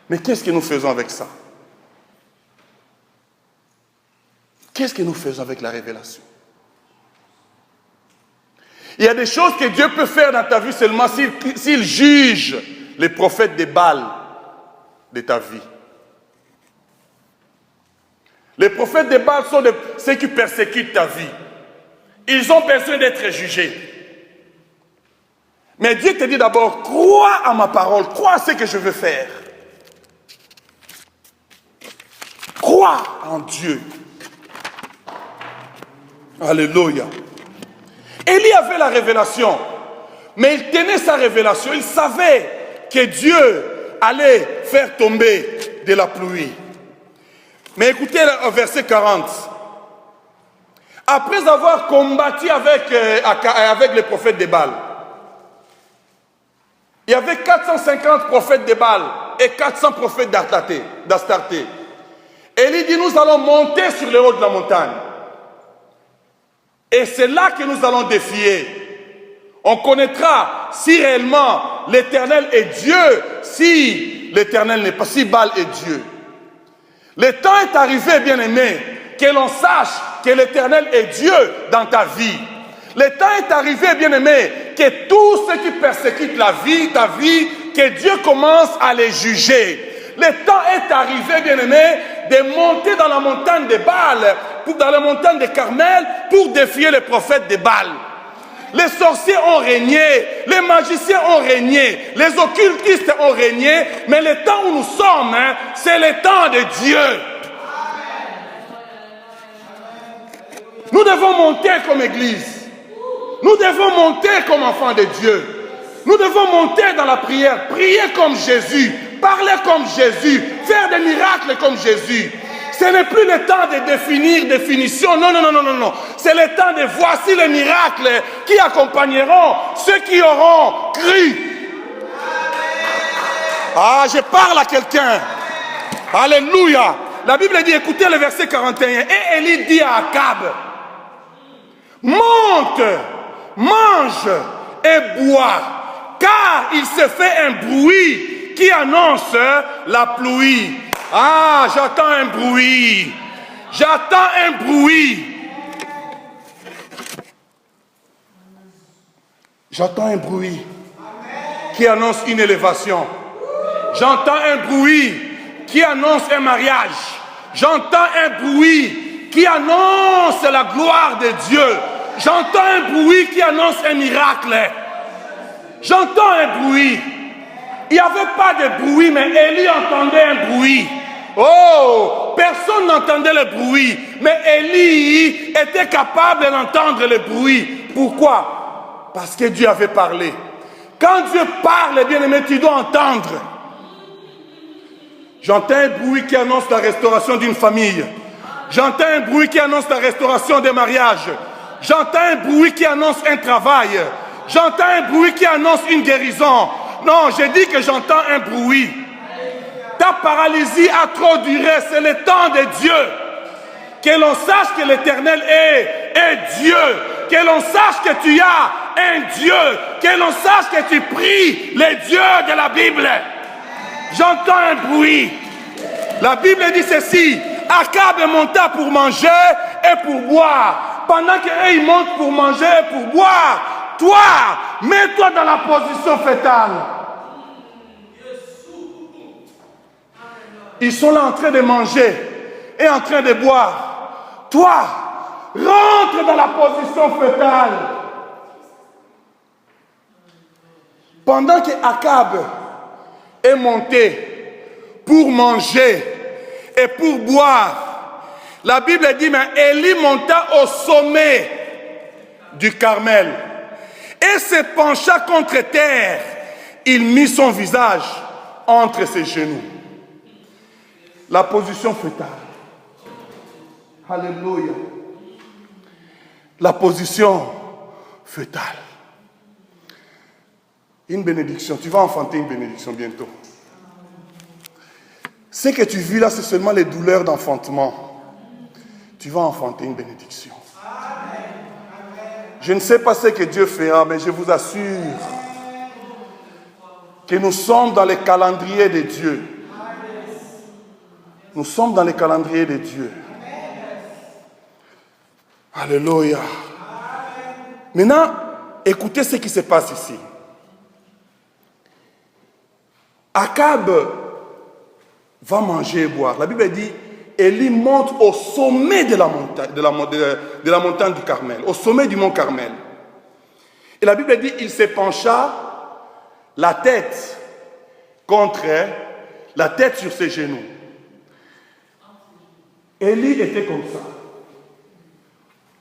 Mais qu'est-ce que nous faisons avec ça? Qu'est-ce que nous faisons avec la révélation? Il y a des choses que Dieu peut faire dans ta vie seulement s'il juge les prophètes des Baals de ta vie. Les prophètes des Baals sont ceux qui persécutent ta vie. Ils ont besoin d'être jugés. Mais Dieu te dit d'abord, crois à ma parole, crois à ce que je veux faire. Crois en Dieu. Alléluia. Élie avait la révélation, mais il tenait sa révélation. Il savait que Dieu allait faire tomber de la pluie. Mais écoutez le verset 40. Après avoir combattu avec les prophètes de Baal, il y avait 450 prophètes de Baal et 400 prophètes d'Astarté. Élie dit, nous allons monter sur le haut de la montagne. Et c'est là que nous allons défier. On connaîtra si réellement l'Éternel est Dieu, si l'Éternel n'est pas, si Baal est Dieu. Le temps est arrivé, bien-aimé, que l'on sache que l'Éternel est Dieu dans ta vie. Le temps est arrivé, bien-aimé, que tous ceux qui persécutent ta vie, que Dieu commence à les juger. Le temps est arrivé, bien-aimé, de monter dans la montagne de Baal, dans la montagne de Carmel, pour défier les prophètes de Baal. Les sorciers ont régné, les magiciens ont régné, les occultistes ont régné, mais le temps où nous sommes, c'est le temps de Dieu. Nous devons monter comme Église. Nous devons monter comme enfants de Dieu. Nous devons monter dans la prière, prier comme Jésus, parler comme Jésus, faire des miracles comme Jésus. Ce n'est plus le temps de définir définition. Non, non, non, non, non, non. C'est le temps de voici les miracles qui accompagneront ceux qui auront cru. Ah, je parle à quelqu'un. Alléluia. La Bible dit, écoutez le verset 41. Et Élie dit à Akab, monte, mange et bois, car il se fait un bruit qui annonce la pluie. Ah, j'entends un bruit. J'entends un bruit. J'entends un bruit qui annonce une élévation. J'entends un bruit qui annonce un mariage. J'entends un bruit qui annonce la gloire de Dieu. J'entends un bruit qui annonce un miracle. J'entends un bruit. Il n'y avait pas de bruit, mais Élie entendait un bruit. Oh, personne n'entendait le bruit, mais Élie était capable d'entendre le bruit. Pourquoi? Parce que Dieu avait parlé. Quand Dieu parle, bien aimé, tu dois entendre. J'entends un bruit qui annonce la restauration d'une famille. J'entends un bruit qui annonce la restauration des mariages. J'entends un bruit qui annonce un travail. J'entends un bruit qui annonce une guérison. Non, j'ai dit que j'entends un bruit. Ta paralysie a trop duré, c'est le temps de Dieu. Que l'on sache que l'Éternel est Dieu. Que l'on sache que tu as un Dieu. Que l'on sache que tu pries les dieux de la Bible. J'entends un bruit. La Bible dit ceci. Akab monta pour manger et pour boire. Pendant qu'eux ils montent pour manger et pour boire, toi, mets-toi dans la position fétale. Ils sont là en train de manger et en train de boire. Toi, rentre dans la position fétale. Pendant que Akab est monté pour manger et pour boire, la Bible dit, mais Élie monta au sommet du Carmel et se pencha contre terre. Il mit son visage entre ses genoux. La position fétale. Alléluia. La position fétale. Une bénédiction. Tu vas enfanter une bénédiction bientôt. Ce que tu vis là, c'est seulement les douleurs d'enfantement. Tu vas enfanter une bénédiction. Je ne sais pas ce que Dieu fera, mais je vous assure que nous sommes dans les calendriers de Dieu. Nous sommes dans les calendriers de Dieu. Alléluia. Maintenant, écoutez ce qui se passe ici. Akab va manger et boire. La Bible dit, Élie monte au sommet de la montagne du Carmel, au sommet du mont Carmel. Et la Bible dit, il se pencha la tête contre la tête sur ses genoux. Élie était comme ça.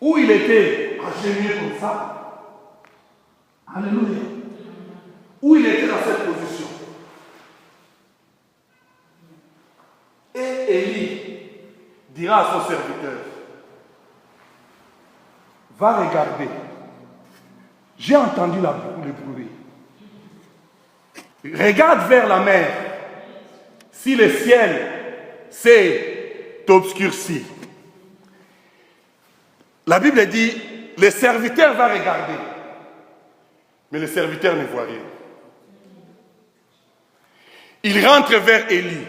Où il était agenouillé comme ça. Alléluia. Où il était dans cette position. Et Élie dira à son serviteur, va regarder. J'ai entendu le bruit. Regarde vers la mer. Si le ciel s'est obscurci. La Bible dit, le serviteur va regarder. Mais le serviteur ne voit rien. Il rentre vers Élie.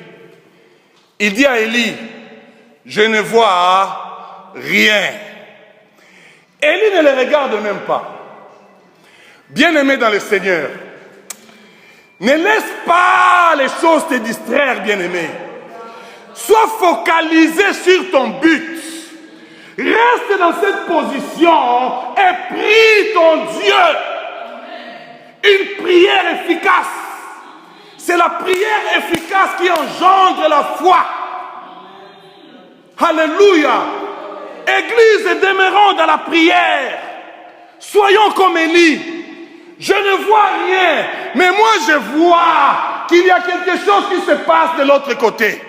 Il dit à Élie, je ne vois rien. Élie ne le regarde même pas. Bien-aimé dans le Seigneur, ne laisse pas les choses te distraire, bien-aimé. Sois focalisé sur ton but. Reste dans cette position et prie ton Dieu. Une prière efficace. C'est la prière efficace qui engendre la foi. Alléluia. Église, demeurons dans la prière. Soyons comme Élie. Je ne vois rien, mais moi je vois qu'il y a quelque chose qui se passe de l'autre côté.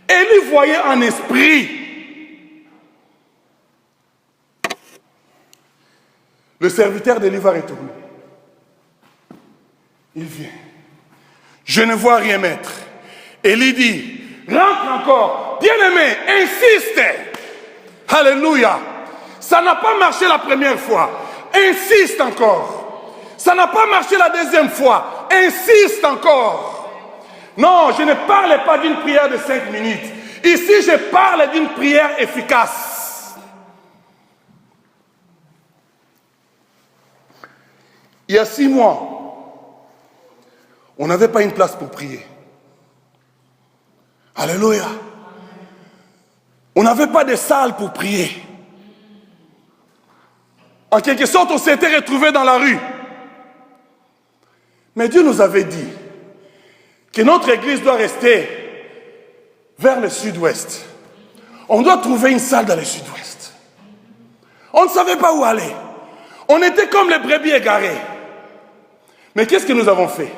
Élie voyait en esprit. Le serviteur d'Élie va retourner. Il vient. Je ne vois rien, maître. Élie dit, rentre encore. Bien-aimé, insiste. Alléluia. Ça n'a pas marché la première fois. Insiste encore. Ça n'a pas marché la deuxième fois. Insiste encore. Non, je ne parle pas d'une prière de 5 minutes. Ici, je parle d'une prière efficace. Il y a 6 mois, on n'avait pas une place pour prier. Alléluia. On n'avait pas de salle pour prier. En quelque sorte, on s'était retrouvés dans la rue. Mais Dieu nous avait dit que notre église doit rester vers le sud-ouest. On doit trouver une salle dans le sud-ouest. On ne savait pas où aller. On était comme les brebis égarées. Mais qu'est-ce que nous avons fait?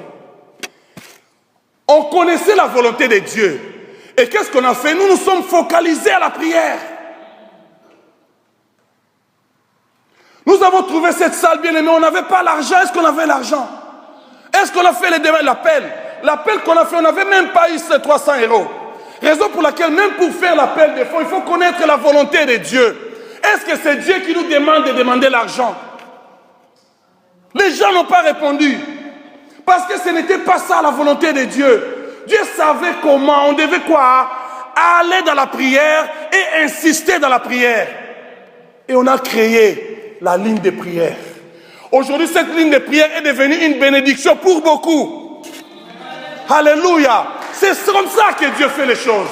On connaissait la volonté de Dieu. Et qu'est-ce qu'on a fait? Nous nous sommes focalisés à la prière. Nous avons trouvé cette salle, bien aimée. On n'avait pas l'argent. Est-ce qu'on avait l'argent? Est-ce qu'on a fait l'appel? L'appel qu'on a fait, on n'avait même pas eu ces 300 €. Raison pour laquelle, même pour faire l'appel des fonds, il faut connaître la volonté de Dieu. Est-ce que c'est Dieu qui nous demande de demander l'argent? Les gens n'ont pas répondu. Parce que ce n'était pas ça la volonté de Dieu. Dieu savait comment, on devait quoi? Aller dans la prière et insister dans la prière. Et on a créé la ligne de prière. Aujourd'hui, cette ligne de prière est devenue une bénédiction pour beaucoup. Alléluia. C'est comme ça que Dieu fait les choses.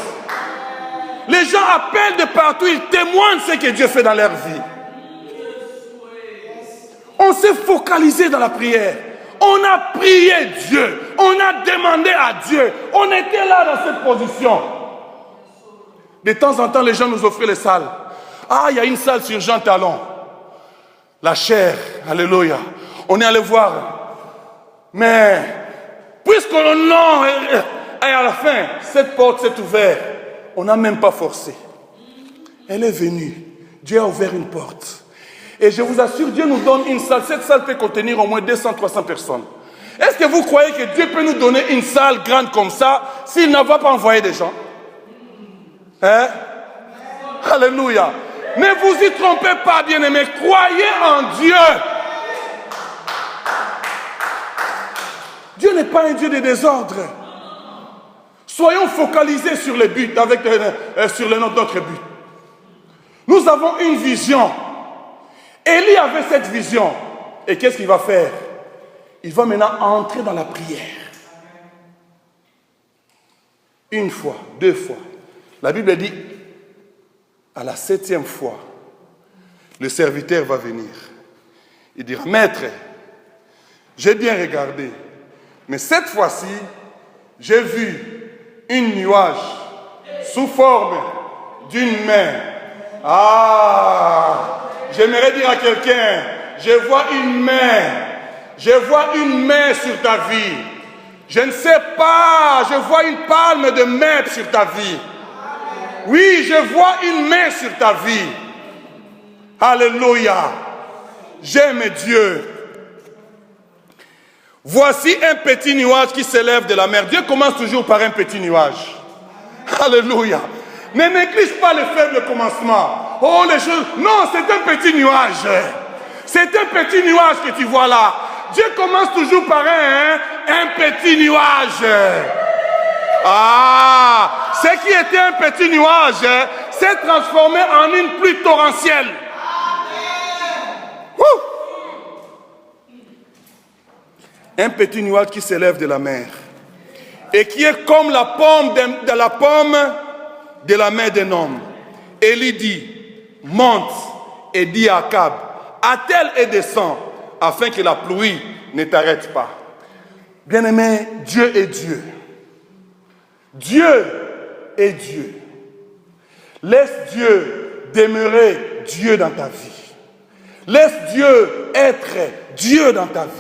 Les gens appellent de partout, ils témoignent ce que Dieu fait dans leur vie. On s'est focalisé dans la prière. On a prié Dieu. On a demandé à Dieu. On était là dans cette position. De temps en temps, les gens nous offraient les salles. Ah, il y a une salle sur Jean Talon. La chair, alléluia. On est allé voir. Mais, puisqu'on non, et à la fin, cette porte s'est ouverte. On n'a même pas forcé. Elle est venue. Dieu a ouvert une porte. Et je vous assure, Dieu nous donne une salle. Cette salle peut contenir au moins 200-300 personnes. Est-ce que vous croyez que Dieu peut nous donner une salle grande comme ça s'il n'a pas envoyé des gens? Hein? Alléluia. Ne vous y trompez pas, bien-aimés. Croyez en Dieu. Dieu n'est pas un Dieu de désordre. Soyons focalisés sur le but, sur notre but. Nous avons une vision. Élie avait cette vision. Et qu'est-ce qu'il va faire? Il va maintenant entrer dans la prière. Une fois, deux fois. La Bible dit, à la 7e fois, le serviteur va venir. Il dira, maître, j'ai bien regardé, mais cette fois-ci, j'ai vu une nuage sous forme d'une main. Ah, j'aimerais dire à quelqu'un, je vois une main. Je vois une main sur ta vie. Je ne sais pas, je vois une palme de main sur ta vie. Oui, je vois une main sur ta vie. Alléluia. J'aime Dieu. Voici un petit nuage qui s'élève de la mer. Dieu commence toujours par un petit nuage. Alléluia. Ne néglige pas le faible commencement. Oh, les choses. Non, c'est un petit nuage. C'est un petit nuage que tu vois là. Dieu commence toujours par un petit nuage. Ah, ce qui était un petit nuage s'est transformé en une pluie torrentielle. Un petit nuage qui s'élève de la mer et qui est comme la pomme de la main d'un homme. Élie dit, monte et dit à Akab, attelle et descend, afin que la pluie ne t'arrête pas. Bien-aimé, Dieu est Dieu. Dieu est Dieu. Laisse Dieu demeurer Dieu dans ta vie. Laisse Dieu être Dieu dans ta vie.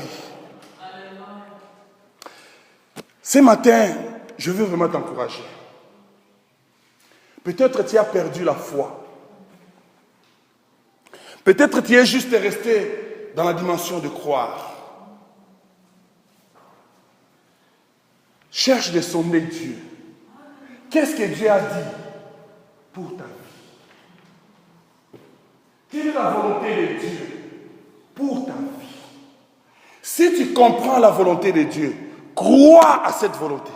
Ce matin, je veux vraiment t'encourager. Peut-être tu as perdu la foi. Peut-être tu es juste resté dans la dimension de croire. Cherche de sonder Dieu. Qu'est-ce que Dieu a dit pour ta vie? Quelle est la volonté de Dieu pour ta vie? Si tu comprends la volonté de Dieu, crois à cette volonté.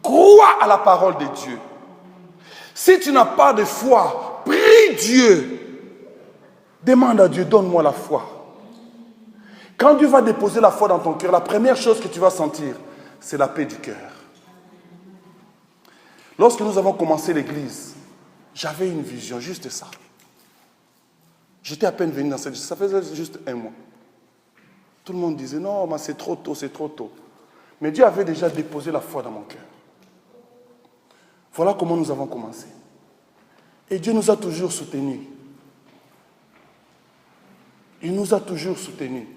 Crois à la parole de Dieu. Si tu n'as pas de foi, prie Dieu. Demande à Dieu, donne-moi la foi. Quand Dieu va déposer la foi dans ton cœur, la première chose que tu vas sentir, c'est la paix du cœur. Lorsque nous avons commencé l'église, j'avais une vision, juste ça. J'étais à peine venu dans cette... Ça faisait juste un mois. Tout le monde disait, non, mais c'est trop tôt, c'est trop tôt. Mais Dieu avait déjà déposé la foi dans mon cœur. Voilà comment nous avons commencé. Et Dieu nous a toujours soutenus. Il nous a toujours soutenus.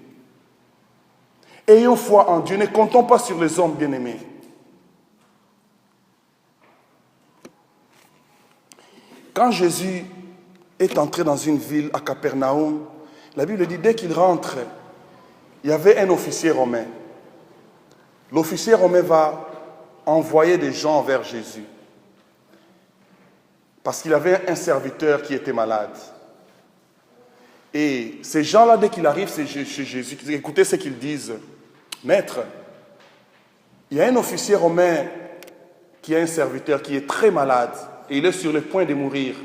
Ayons foi en Dieu, ne comptons pas sur les hommes bien-aimés. Quand Jésus est entré dans une ville à Capernaum, la Bible dit, dès qu'il rentre, il y avait un officier romain. L'officier romain va envoyer des gens vers Jésus. Parce qu'il avait un serviteur qui était malade. Et ces gens-là, dès qu'ils arrivent chez Jésus, écoutez ce qu'ils disent. Maître, il y a un officier romain qui a un serviteur qui est très malade et il est sur le point de mourir.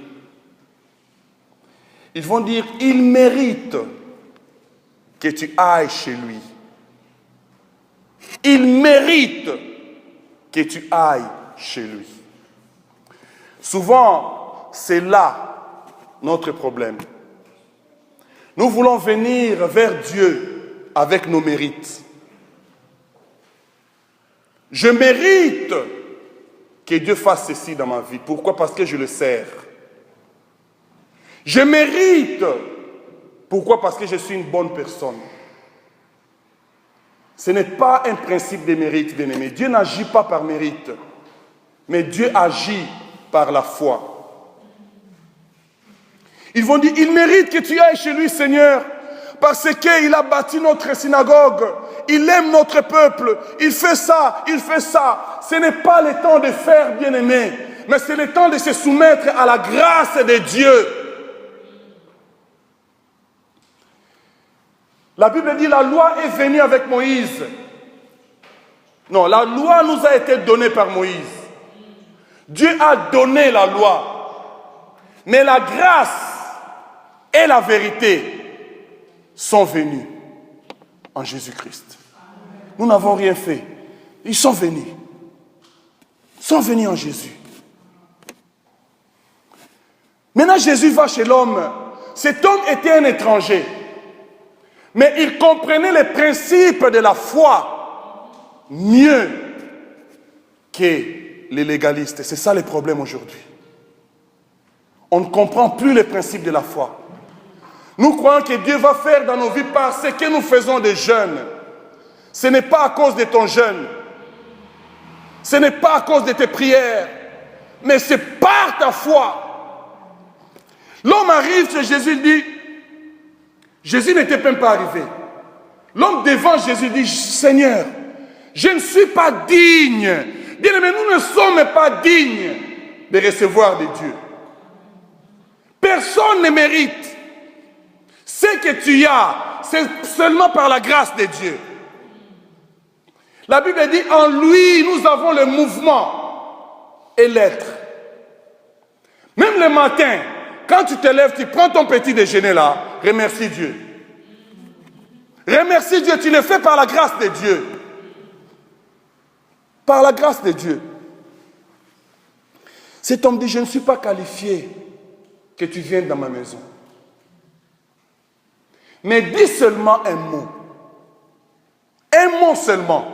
Ils vont dire, il mérite que tu ailles chez lui. Il mérite que tu ailles chez lui. Souvent, c'est là notre problème. Nous voulons venir vers Dieu avec nos mérites. Je mérite que Dieu fasse ceci dans ma vie. Pourquoi? Parce que je le sers. Je mérite. Pourquoi? Parce que je suis une bonne personne. Ce n'est pas un principe de mérite, bien-aimé. Dieu n'agit pas par mérite, mais Dieu agit par la foi. Ils vont dire, il mérite que tu ailles chez lui, Seigneur, parce qu'il a bâti notre synagogue. il aime notre peuple, il fait ça, il fait ça. Ce n'est pas le temps de faire, bien-aimé, mais c'est le temps de se soumettre à la grâce de Dieu. La Bible dit la loi est venue avec Moïse. Non, la loi nous a été donnée par Moïse. Dieu a donné la loi. Mais la grâce et la vérité sont venus en Jésus-Christ. Nous n'avons rien fait. Ils sont venus. Ils sont venus en Jésus. Maintenant, Jésus va chez l'homme. Cet homme était un étranger. Mais il comprenait les principes de la foi mieux que les légalistes. C'est ça le problème aujourd'hui. On ne comprend plus les principes de la foi. Nous croyons que Dieu va faire dans nos vies par ce que nous faisons des jeûnes. Ce n'est pas à cause de ton jeûne. Ce n'est pas à cause de tes prières. Mais c'est par ta foi. L'homme arrive chez Jésus et dit, Jésus n'était même pas arrivé. L'homme devant Jésus dit, Seigneur, je ne suis pas digne. Bien-aimés, nous ne sommes pas dignes de recevoir de Dieu. Personne ne mérite. Ce que tu as, c'est seulement par la grâce de Dieu. La Bible dit, en lui, nous avons le mouvement et l'être. Même le matin, quand tu te lèves, tu prends ton petit déjeuner là, remercie Dieu. Remercie Dieu, tu le fais par la grâce de Dieu. Par la grâce de Dieu. Cet homme dit, je ne suis pas qualifié que tu viennes dans ma maison. Mais dis seulement un mot. Un mot seulement.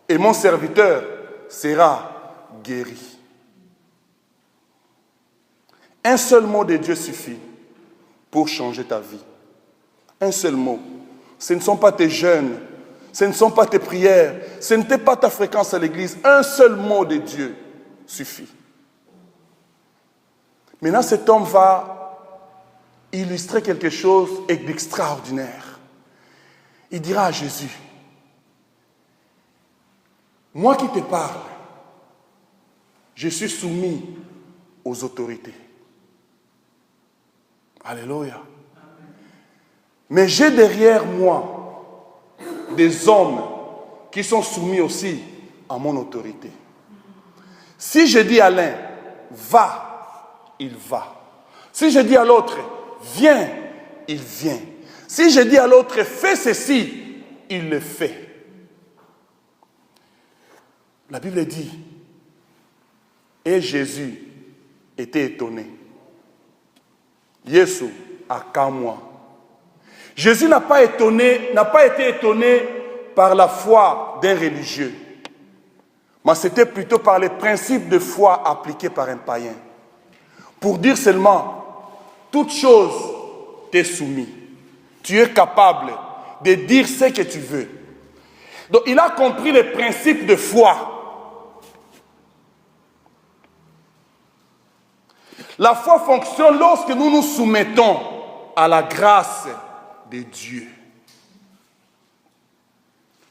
Et mon serviteur sera guéri. Un seul mot de Dieu suffit pour changer ta vie. Un seul mot. Ce ne sont pas tes jeûnes, ce ne sont pas tes prières, ce n'était pas ta fréquence à l'église. Un seul mot de Dieu suffit. Maintenant, cet homme va illustrer quelque chose d'extraordinaire. Il dira à Jésus, moi qui te parle, je suis soumis aux autorités. Alléluia. Mais j'ai derrière moi des hommes qui sont soumis aussi à mon autorité. Si je dis à l'un, va, il va. Si je dis à l'autre, viens, il vient. Si je dis à l'autre, fais ceci, il le fait. La Bible dit, et Jésus était étonné. Yesu akamwa. Jésus n'a pas été étonné par la foi d'un religieux, mais c'était plutôt par les principes de foi appliqués par un païen. Pour dire seulement, toute chose t'est soumise. Tu es capable de dire ce que tu veux. Donc il a compris les principes de foi. La foi fonctionne lorsque nous nous soumettons à la grâce de Dieu.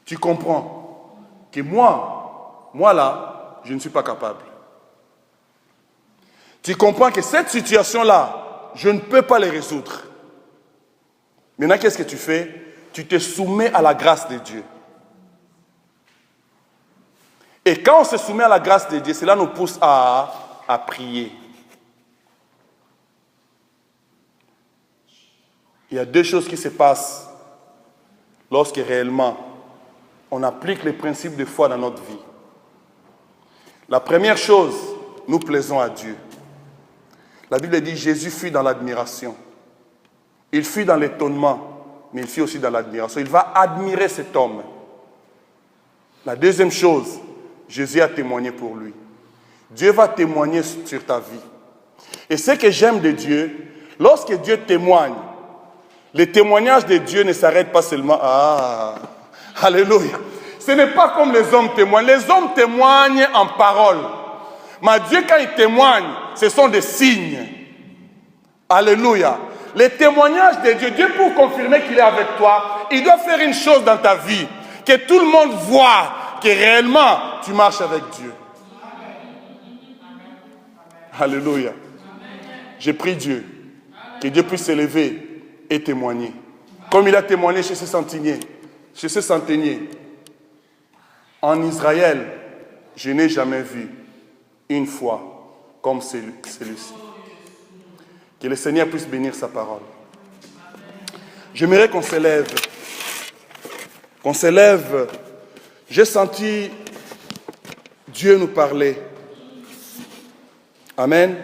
Tu comprends que moi là, je ne suis pas capable. Tu comprends que cette situation-là, je ne peux pas la résoudre. Maintenant, qu'est-ce que tu fais? Tu te soumets à la grâce de Dieu. Et quand on se soumet à la grâce de Dieu, cela nous pousse à prier. Il y a deux choses qui se passent lorsque réellement on applique les principes de foi dans notre vie. La première chose, nous plaisons à Dieu. La Bible dit Jésus fut dans l'admiration. Il fut dans l'étonnement, mais il fut aussi dans l'admiration. Il va admirer cet homme. La deuxième chose, Jésus a témoigné pour lui. Dieu va témoigner sur ta vie. Et ce que j'aime de Dieu, lorsque Dieu témoigne, le témoignage de Dieu ne s'arrête pas seulement à Alléluia. Ce n'est pas comme les hommes témoignent. Les hommes témoignent en parole. Mais Dieu, quand il témoigne, ce sont des signes. Alléluia. Les témoignages de Dieu, Dieu pour confirmer qu'il est avec toi, il doit faire une chose dans ta vie. Que tout le monde voit que réellement tu marches avec Dieu. Alléluia. J'ai prie Dieu, que Dieu puisse s'élever et témoigner. Comme il a témoigné chez ses centeniers. En Israël, je n'ai jamais vu une foi comme celui-ci. Que le Seigneur puisse bénir sa parole. J'aimerais qu'on s'élève. Qu'on s'élève. J'ai senti Dieu nous parler. Amen.